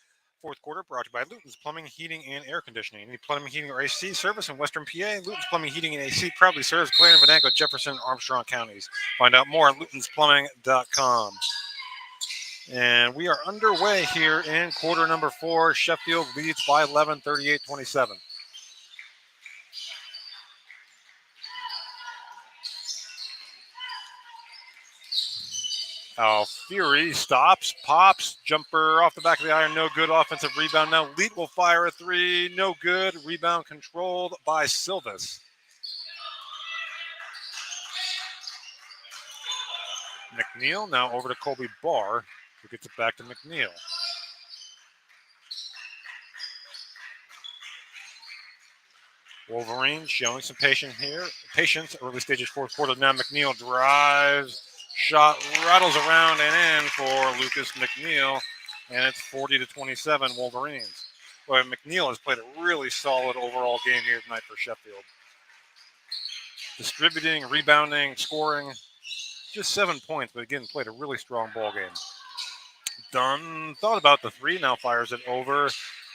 fourth quarter brought to you by Luton's Plumbing, Heating, and Air Conditioning. Any plumbing, heating, or AC service in Western PA, Luton's Plumbing, Heating, and AC proudly serves Blaine, Venango, Jefferson, and Armstrong counties. Find out more at lutonsplumbing.com. And we are underway here in quarter number 4. Sheffield leads by 11, 38-27. Fury stops, pops, jumper off the back of the iron, no good. Offensive rebound. Now Leet will fire a 3, no good. Rebound controlled by Silvis. McNeil now over to Colby Barr, who gets it back to McNeil. Wolverine showing some patience here. Patience, early stages fourth quarter. Now McNeil drives. Shot rattles around and in for Lucas McNeil, and it's 40-27 Wolverines. Boy, McNeil has played a really solid overall game here tonight for Sheffield. Distributing, rebounding, scoring, just 7 points, but again, played a really strong ball game. Dunn thought about the 3, now fires it over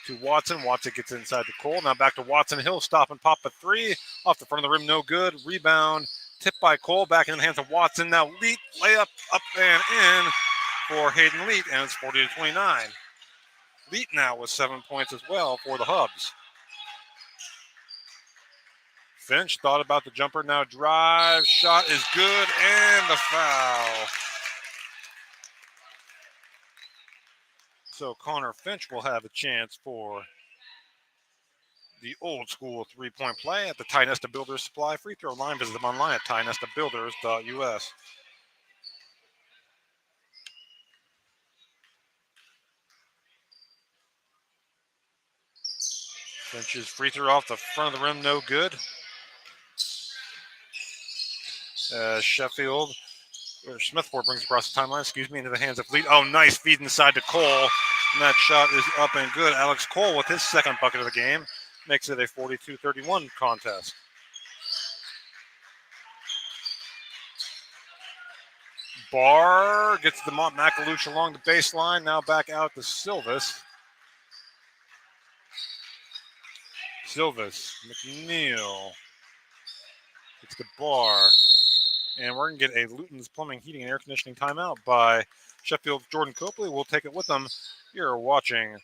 to Watson. Watson gets inside the Cole. Now back to Watson. He'll stop and pop a 3 off the front of the rim, no good. Rebound. Tipped by Cole, back in the hands of Watson. Now Leet, layup, up and in for Hayden Leet, and it's 40-29. Leet now with 7 points as well for the Hubs. Finch thought about the jumper, now drive, shot is good, and the foul. So Connor Finch will have a chance for the old school 3-point play at the Ty Nesta Builders Supply free throw line. Visit them online at tynestabuilders.us. Finch's free throw off the front of the rim, no good. Sheffield, or Smethport brings across the timeline, into the hands of Leet. Oh, nice feed inside to Cole. And that shot is up and good. Alex Cole with his second bucket of the game makes it a 42-31 contest. Barr gets the Macaluch along the baseline. Now back out to Silvis. McNeil. It's the Barr. And we're going to get a Luton's Plumbing, Heating, and Air Conditioning timeout by Sheffield's Jordan Copley. We'll take it with them. You're watching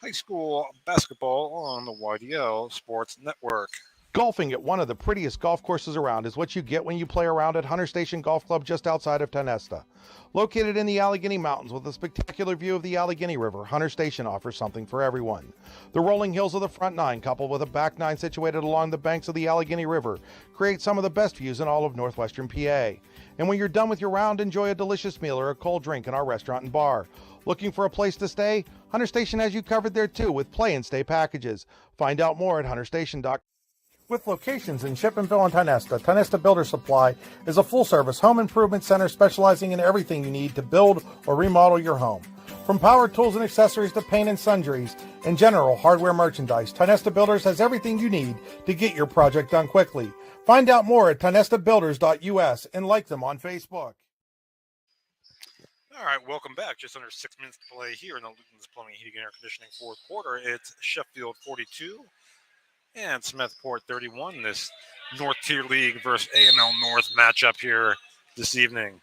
high school basketball on the YDL Sports Network. Golfing at one of the prettiest golf courses around is what you get when you play around at Hunter Station Golf Club just outside of Tanesta. Located in the Allegheny Mountains with a spectacular view of the Allegheny River, Hunter Station offers something for everyone. The rolling hills of the front nine, coupled with a back nine situated along the banks of the Allegheny River, create some of the best views in all of northwestern PA. And when you're done with your round, enjoy a delicious meal or a cold drink in our restaurant and bar. Looking for a place to stay? Hunter Station has you covered there too with play and stay packages. Find out more at hunterstation.com. With locations in Shippenville and Tynesta, Tynesta Builder Supply is a full-service home improvement center specializing in everything you need to build or remodel your home. From power tools and accessories to paint and sundries and general hardware merchandise, Tynesta Builders has everything you need to get your project done quickly. Find out more at tynestabuilders.us and like them on Facebook. All right, welcome back. Just under 6 minutes to play here in the Luton's Plumbing, Heating, and Air Conditioning fourth quarter. It's Sheffield 42. And Smethport 31, this North Tier League versus AML North matchup here this evening.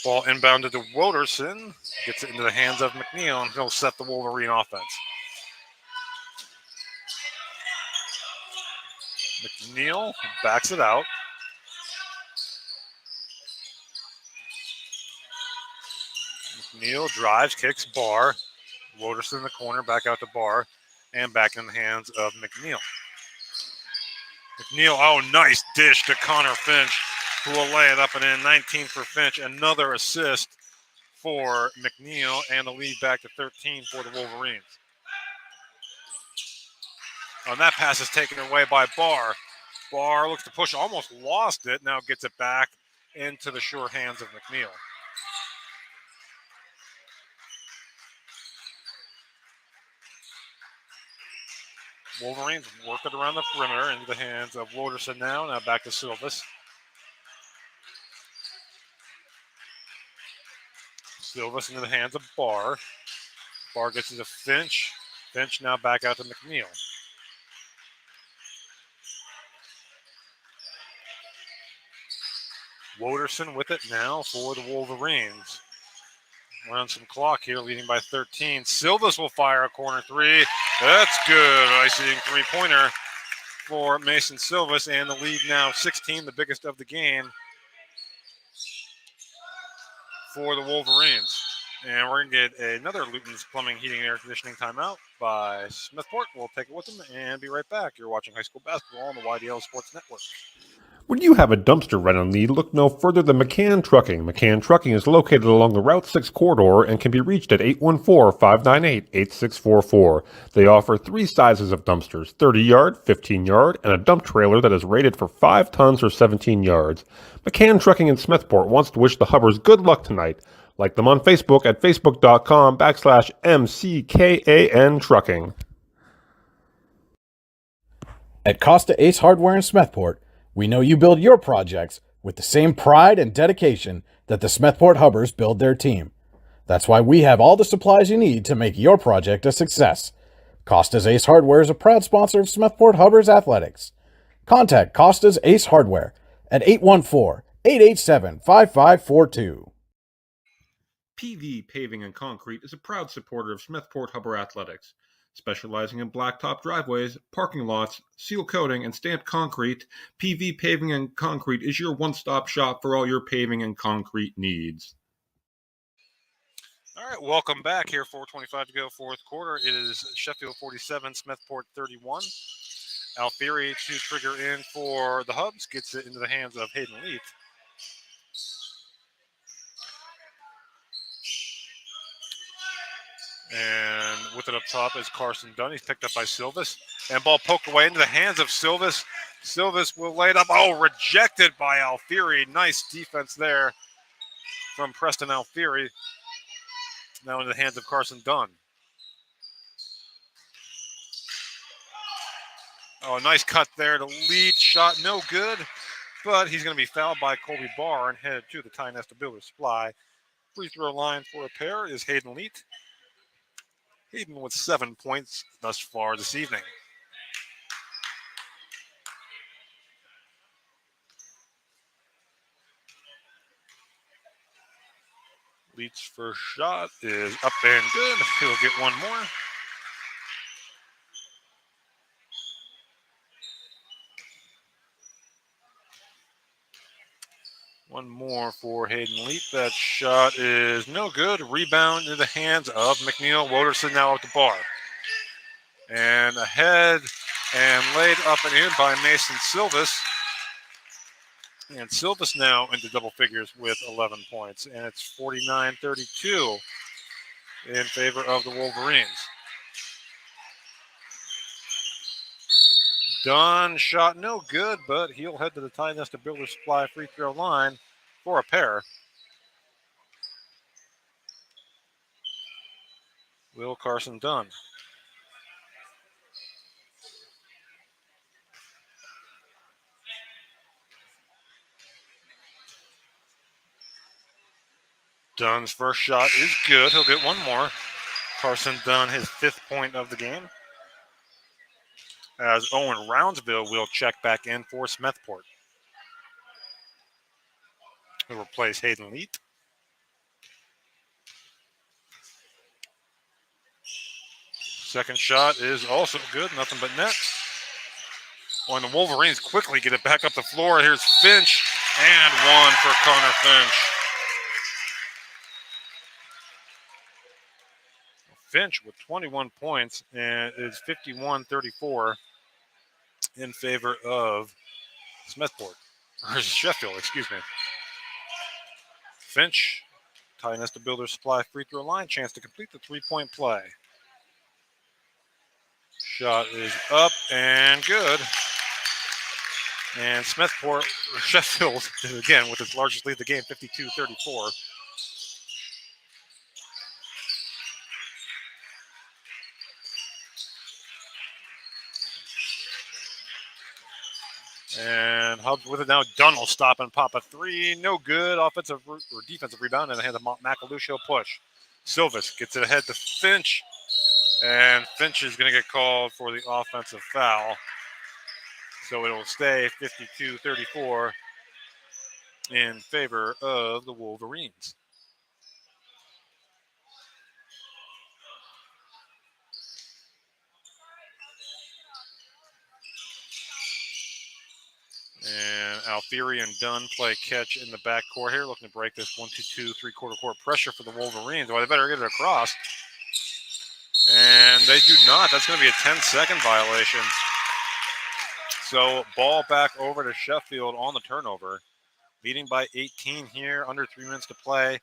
Ball inbounded to Woderson. Gets it into the hands of McNeil, and he'll set the Wolverine offense. McNeil backs it out. McNeil drives, kicks Barr. Woderson in the corner, back out to Barr. and back in the hands of McNeil. McNeil, oh, nice dish to Connor Finch, who will lay it up and in. 19 for Finch, another assist for McNeil, and the lead back to 13 for the Wolverines. And that pass is taken away by Barr. Barr looks to push, almost lost it, now gets it back into the sure hands of McNeil. Wolverines work it around the perimeter into the hands of Woderson now back to Silvis. Silvis into the hands of Barr. Barr gets it to Finch. Finch now back out to McNeil. Woderson with it now for the Wolverines. We're on some clock here, leading by 13. Silvis will fire a corner three. That's good. Icing three-pointer for Mason Silvis, and the lead now 16, the biggest of the game for the Wolverines. And we're going to get another Luton's Plumbing, Heating, and Air Conditioning timeout by Smethport. We'll take it with them and be right back. You're watching high school basketball on the YDL Sports Network. When you have a dumpster right on need, look no further than McCann Trucking. McCann Trucking is located along the Route 6 corridor and can be reached at 814-598-8644. They offer 3 sizes of dumpsters, 30-yard, 15-yard, and a dump trailer that is rated for 5 tons or 17 yards. McCann Trucking in Smethport wants to wish the Hubbers good luck tonight. Like them on Facebook at facebook.com/MCKAN Trucking. At Costa Ace Hardware in Smethport, we know you build your projects with the same pride and dedication that the Smethport Hubbers build their team. That's why we have all the supplies you need to make your project a success. Costa's Ace Hardware is a proud sponsor of Smethport Hubbers Athletics. Contact Costa's Ace Hardware at 814-887-5542. PV Paving and Concrete is a proud supporter of Smethport Hubber Athletics. Specializing in blacktop driveways, parking lots, seal coating, and stamped concrete, PV Paving and Concrete is your one-stop shop for all your paving and concrete needs. All right, welcome back here. 4:25 to go, fourth quarter. It is Sheffield 47, Smethport 31. Alfieri to trigger in for the Hubs, gets it into the hands of Hayden Leaf. And with it up top is Carson Dunn. He's picked up by Silvis. And ball poked away into the hands of Silvis. Silvis will lay it up. Oh, rejected by Alfieri. Nice defense there from Preston Alfieri. Now in the hands of Carson Dunn. Oh, nice cut there to lead. Shot no good. But he's going to be fouled by Colby Barr and headed to the Ty Nesta Builder Supply. Free throw line for a pair is Hayden Leet. Hayden with 7 points thus far this evening. Leet's first shot is up and good. He'll get one more. One more for Hayden Leet. That shot is no good. Rebound into the hands of McNeil. Woderson now at the bar. And ahead and laid up and in by Mason Silvis. And Silvis now into double figures with 11 points. And it's 49-32 in favor of the Wolverines. Dunn shot no good, but he'll head to the Ty Nesta Builder Supply free throw line for a pair. Will Carson Dunn. Dunn's first shot is good. He'll get one more. Carson Dunn, his 5th point of the game. As Owen Roundsville will check back in for Smethport, who replace Hayden Leet. Second shot is also good, nothing but net. When the Wolverines quickly get it back up the floor, here's Finch, and one for Connor Finch. Finch with 21 points, and it's 51-34 in favor of Smethport, or Sheffield, excuse me. Finch, Ty Nesta Builder Supply free throw line, chance to complete the three-point play. Shot is up and good. And Smethport, or Sheffield, again, with its largest lead of the game, 52-34. And Hubs with it now. Dunn will stop and pop a three. No good. Offensive or defensive rebound in the hands of Macaluccio push. Silvis gets it ahead to Finch. And Finch is going to get called for the offensive foul. So it will stay 52-34 in favor of the Wolverines. And Alfieri and Dunn play catch in the backcourt here, looking to break this 1-2-2 three-quarter court pressure for the Wolverines. Well, they better get it across. And they do not. That's going to be a 10-second violation. So ball back over to Sheffield on the turnover. Leading by 18 here, under 3 minutes to play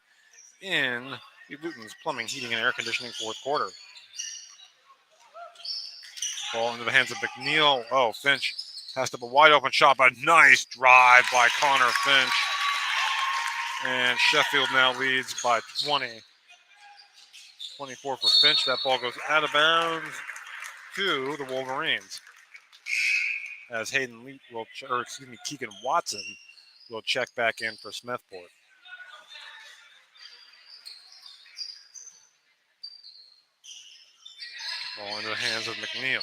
in the Luton's Plumbing, Heating, and Air Conditioning fourth quarter. Ball into the hands of McNeil. Oh, Finch has to have a wide open shot, but a nice drive by Connor Finch. And Sheffield now leads by 20. 24 for Finch. That ball goes out of bounds to the Wolverines. As Hayden Lee will, Keegan Watson will check back in for Smethport. Ball into the hands of McNeil.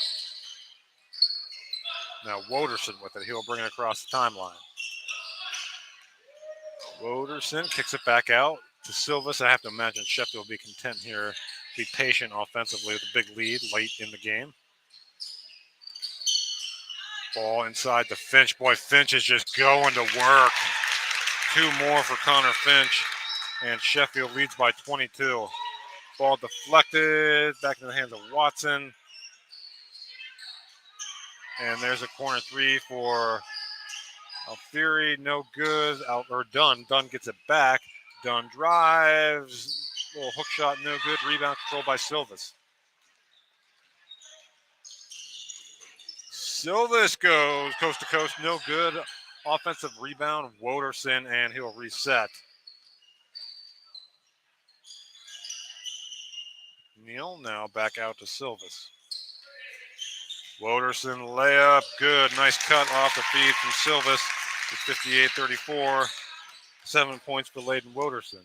Now Woderson with it. He'll bring it across the timeline. Woderson kicks it back out to Silvis. I have to imagine Sheffield will be content here to be patient offensively with a big lead late in the game. Ball inside to Finch. Boy, Finch is just going to work. 2 more for Connor Finch. And Sheffield leads by 22. Ball deflected. Back into the hands of Watson. And there's a corner three for Alfieri. No good. Dunn. Dunn gets it back. Dunn drives. Little hook shot, no good. Rebound controlled by Silvis. Silvis goes coast to coast, no good. Offensive rebound, Woderson, and he'll reset. Neal now back out to Silvis. Woderson layup, good. Nice cut off the feed from Silvis. It's 58-34. 7 points for Layden Woderson.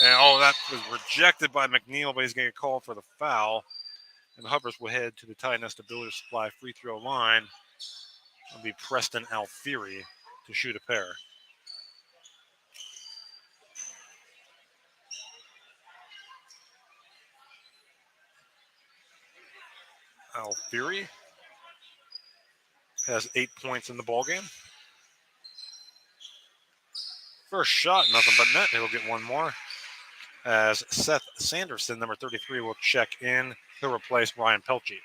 And that was rejected by McNeil, but he's going to get called for the foul. And the Hubbers will head to the Ty Nesta Builder Supply free throw line. It'll be Preston Alfieri to shoot a pair. Alfieri has 8 points in the ballgame. First shot, nothing but net. He'll get one more. As Seth Sanderson, number 33, will check in. He'll replace Ryan Pelche.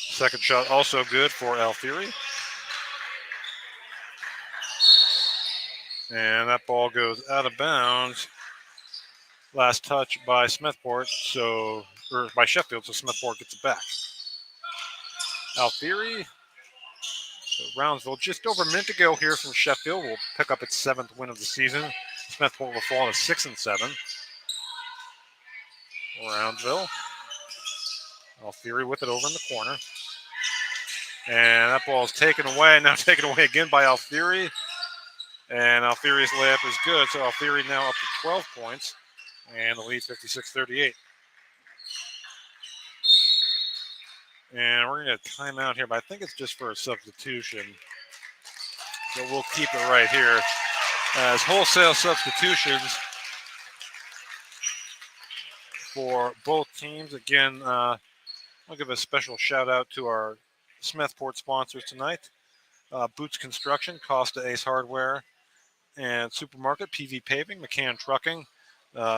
Second shot also good for Alfieri. And that ball goes out of bounds. Last touch by Smethport, or by Sheffield, so Smethport gets it back. Alfieri, Brownsville, just over a minute to go here from Sheffield. Will pick up its 7th win of the season. Smethport will fall to 6-7. Brownsville. Alfieri with it over in the corner. And that ball is taken away. Now taken away again by Alfieri. And Alfieri's layup is good. So Alfieri now up to 12 points. And the lead 56-38. And we're going to time out here, but I think it's just for a substitution. So we'll keep it right here. As wholesale substitutions for both teams. Again, I'll give a special shout out to our Smethport sponsors tonight. Boots Construction, Costa Ace Hardware, and Supermarket, PV Paving, McCann Trucking.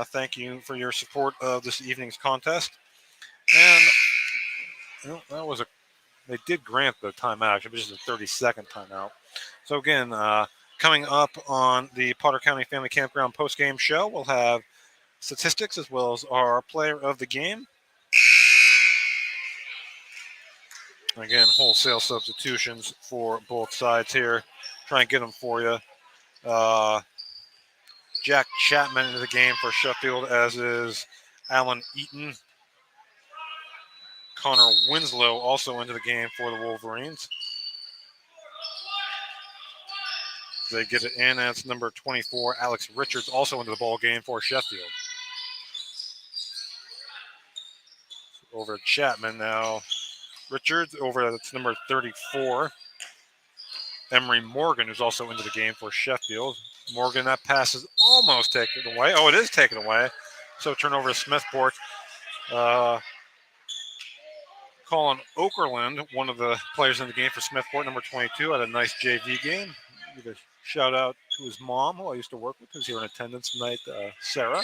Thank you for your support of this evening's contest. And they did grant the timeout, actually, which is a 30-second timeout. So again, coming up on the Potter County Family Campground postgame show, we'll have statistics as well as our player of the game. Again, wholesale substitutions for both sides here. Try and get them for you. Jack Chapman into the game for Sheffield, as is Alan Eaton. Connor Winslow also into the game for the Wolverines. They get it in. That's number 24, Alex Richards, also into the ball game for Sheffield. Over to Chapman now. Richards over, that's number 34. Emery Morgan, who's also into the game for Sheffield. Morgan, that pass is almost taken away. Oh, it is taken away. So turnover to Smethport. Colin Okerlund, one of the players in the game for Smethport, number 22, had a nice JV game. Give a shout out to his mom, who I used to work with, who's here in attendance tonight, Sarah.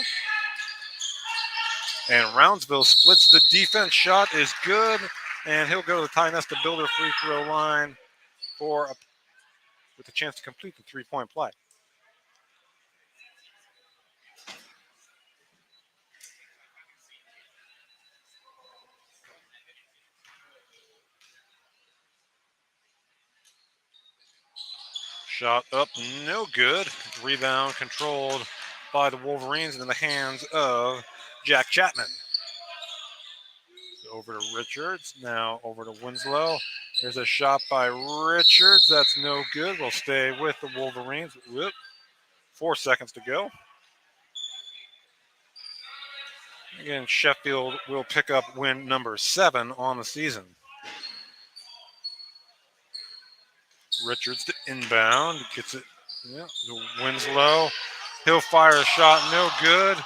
And Roundsville splits the defense. Shot is good, and he'll go to the Ty Nesta Builder free throw line with a chance to complete the three-point play. Shot up, no good. Rebound controlled by the Wolverines in the hands of Jack Chapman. Over to Richards, now over to Winslow. There's a shot by Richards, that's no good. We'll stay with the Wolverines. 4 seconds to go. Again, Sheffield will pick up win number 7 on the season. Richards to inbound, gets it to Winslow. He'll fire a shot, no good.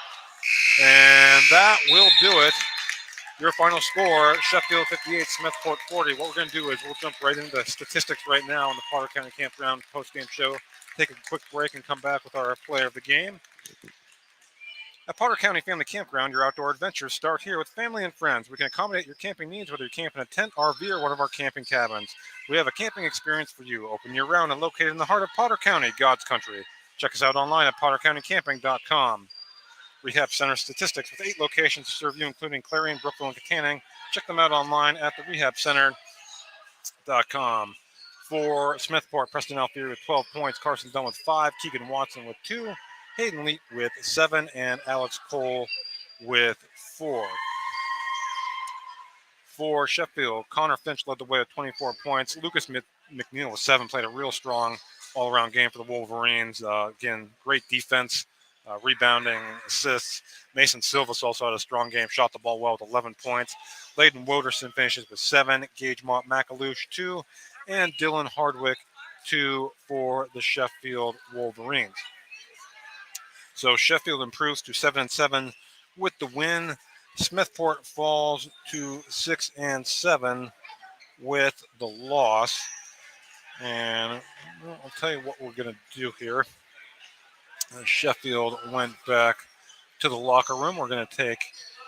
And that will do it. Your final score, Sheffield 58, Smethport 40. What we're going to do is we'll jump right into statistics right now on the Potter County Campground postgame show. Take a quick break and come back with our player of the game. At Potter County Family Campground, your outdoor adventures start here with family and friends. We can accommodate your camping needs, whether you camp in a tent, RV, or one of our camping cabins. We have a camping experience for you, open year-round and located in the heart of Potter County, God's country. Check us out online at pottercountycamping.com. Rehab Center statistics with 8 locations to serve you, including Clarion, Brookville, and Katanning. Check them out online at therehabcenter.com. For Smethport, Preston Alfieri with 12 points, Carson Dunn with 5, Keegan Watson with 2, Hayden Leet with 7, and Alex Cole with 4. For Sheffield, Connor Finch led the way with 24 points. Lucas McNeil with 7, played a real strong all-around game for the Wolverines. Again, great defense. Rebounding, assists. Mason Silvas also had a strong game, shot the ball well with 11 points. Layden Woderson finishes with 7, Gage McAlouche 2, and Dylan Hardwick 2 for the Sheffield Wolverines. So Sheffield improves to 7-7 with the win. Smethport falls to 6-7 with the loss. And I'll tell you what we're going to do here. Sheffield went back to the locker room. We're going to take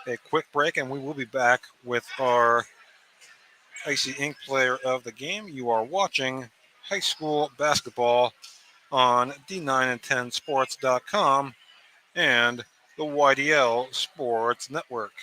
a quick break, and we will be back with our Icy Ink player of the game. You are watching high school basketball on D9and10sports.com and the YDL Sports Network.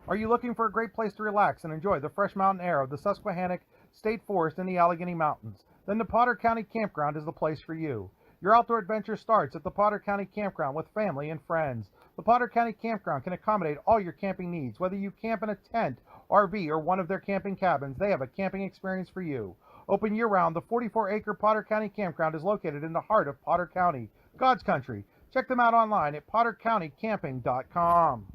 Are you looking for a great place to relax and enjoy the fresh mountain air of the Susquehannock State Forest in the Allegheny Mountains? Then the Potter County Campground is the place for you. Your outdoor adventure starts at the Potter County Campground with family and friends. The Potter County Campground can accommodate all your camping needs. Whether you camp in a tent, RV, or one of their camping cabins, they have a camping experience for you. Open year-round, the 44-acre Potter County Campground is located in the heart of Potter County, God's country. Check them out online at pottercountycamping.com.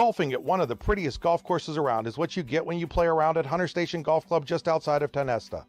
Golfing at one of the prettiest golf courses around is what you get when you play around at Hunter Station Golf Club just outside of Tonesta.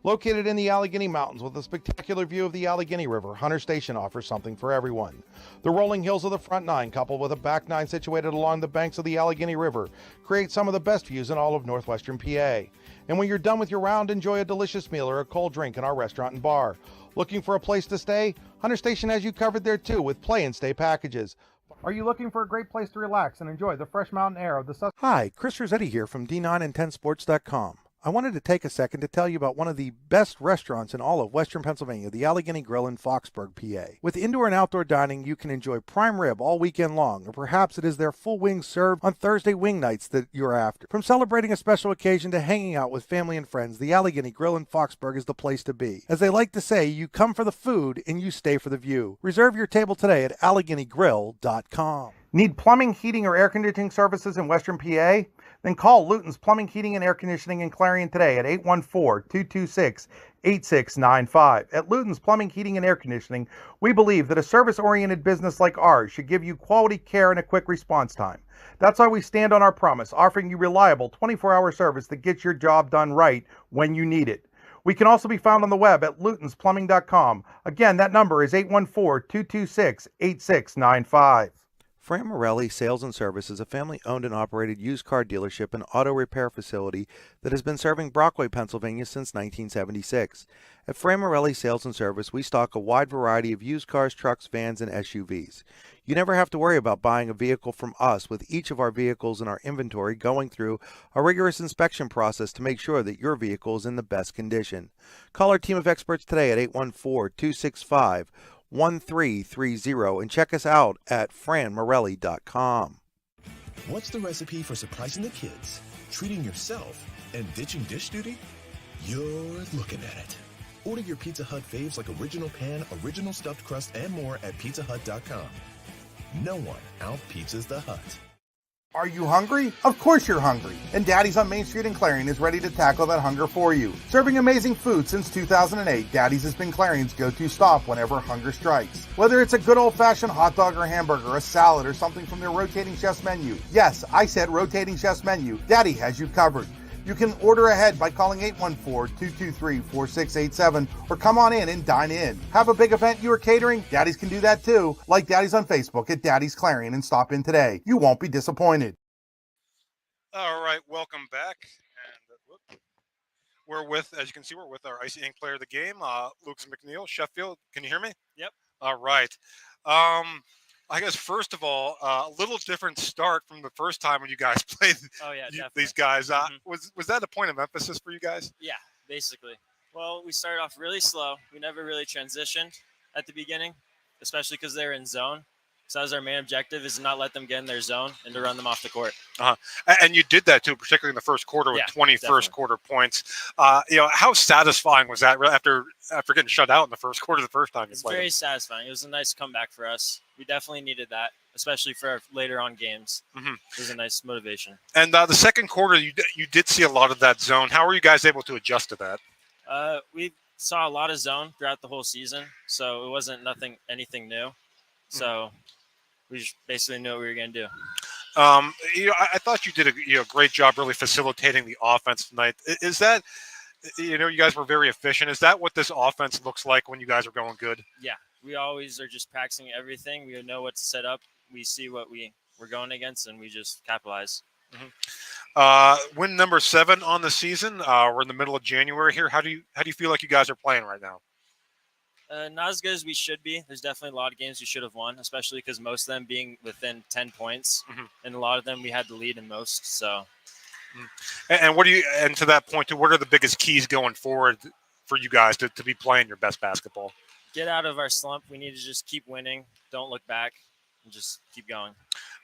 Located in the Allegheny Mountains with a spectacular view of the Allegheny River, Hunter Station offers something for everyone. The rolling hills of the front nine, coupled with a back nine situated along the banks of the Allegheny River, create some of the best views in all of northwestern PA. And when you're done with your round, enjoy a delicious meal or a cold drink in our restaurant and bar. Looking for a place to stay? Hunter Station has you covered there too with play and stay packages. Are you looking for a great place to relax and enjoy the fresh mountain air of the Hi, Chris Rossetti here from D9and10sports.com. I wanted to take a second to tell you about one of the best restaurants in all of Western Pennsylvania, the Allegheny Grill in Foxburg, PA. With indoor and outdoor dining, you can enjoy prime rib all weekend long, or perhaps it is their full wings served on Thursday wing nights that you're after. From celebrating a special occasion to hanging out with family and friends, the Allegheny Grill in Foxburg is the place to be. As they like to say, you come for the food and you stay for the view. Reserve your table today at AlleghenyGrill.com. Need plumbing, heating, or air conditioning services in Western PA? Then call Luton's Plumbing, Heating, and Air Conditioning in Clarion today at 814-226-8695. At Luton's Plumbing, Heating, and Air Conditioning, we believe that a service-oriented business like ours should give you quality care and a quick response time. That's why we stand on our promise, offering you reliable 24-hour service that gets your job done right when you need it. We can also be found on the web at lutonsplumbing.com. Again, that number is 814-226-8695. Fran Morelli Sales and Service is a family-owned and operated used car dealership and auto repair facility that has been serving Brockway, Pennsylvania since 1976. At Fran Morelli Sales and Service, we stock a wide variety of used cars, trucks, vans, and SUVs. You never have to worry about buying a vehicle from us, with each of our vehicles in our inventory going through a rigorous inspection process to make sure that your vehicle is in the best condition. Call our team of experts today at 814-265-1330 and check us out at franmorelli.com. What's the recipe for surprising the kids, treating yourself, and ditching dish duty? You're looking at it. Order your Pizza Hut faves like original pan, original stuffed crust, and more at pizzahut.com. No one out-pizzas the Hut. Are you hungry? Of course you're hungry. And Daddy's on Main Street in Clarion is ready to tackle that hunger for you. Serving amazing food since 2008, Daddy's has been Clarion's go-to stop whenever hunger strikes. Whether it's a good old-fashioned hot dog or hamburger, a salad, or something from their rotating chef's menu. Yes, I said rotating chef's menu. Daddy has you covered. You can order ahead by calling 814-223-4687 or come on in and dine in. Have a big event you are catering? Daddy's can do that too. Like Daddy's on Facebook at Daddy's Clarion and stop in today. You won't be disappointed. All right, welcome back. And we're with, as you can see, we're with our Icy Ink player of the game, Lucas McNeil, Sheffield. Can you hear me? Yep. All right. I guess first of all, a little different start from the first time when you guys played these guys. Was that a point of emphasis for you guys? Yeah, basically. Well, we started off really slow. We never really transitioned at the beginning, especially because they were in zone. So that was our main objective, is to not let them get in their zone and to run them off the court. And you did that too, particularly in the first quarter with 20 first quarter points. How satisfying was that after getting shut out in the first quarter the first time you played? It's very satisfying. It was a nice comeback for us. We definitely needed that, especially for our later on games. Mm-hmm. It was a nice motivation. And the second quarter, you did see a lot of that zone. How were you guys able to adjust to that? We saw a lot of zone throughout the whole season, so it wasn't anything new. So we just basically knew what we were going to do. I thought you did a great job really facilitating the offense tonight. Is that, you guys were very efficient. Is that what this offense looks like when you guys are going good? Yeah, we always are just practicing everything. We know what to set up. We see what we're going against, and we just capitalize. Mm-hmm. Win number 7 on the season. We're in the middle of January here. How do you feel like you guys are playing right now? Not as good as we should be. There's definitely a lot of games we should have won, especially because most of them being within 10 points. Mm-hmm. And a lot of them we had the lead in most. So, and to that point, what are the biggest keys going forward for you guys to be playing your best basketball? Get out of our slump. We need to just keep winning. Don't look back and just keep going.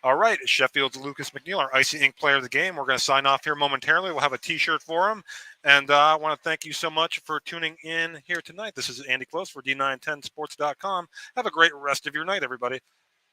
All right, Sheffield's Lucas McNeil, our Icy Ink player of the game. We're going to sign off here momentarily. We'll have a T-shirt for him. And I want to thank you so much for tuning in here tonight. This is Andy Close for D910sports.com. Have a great rest of your night, everybody.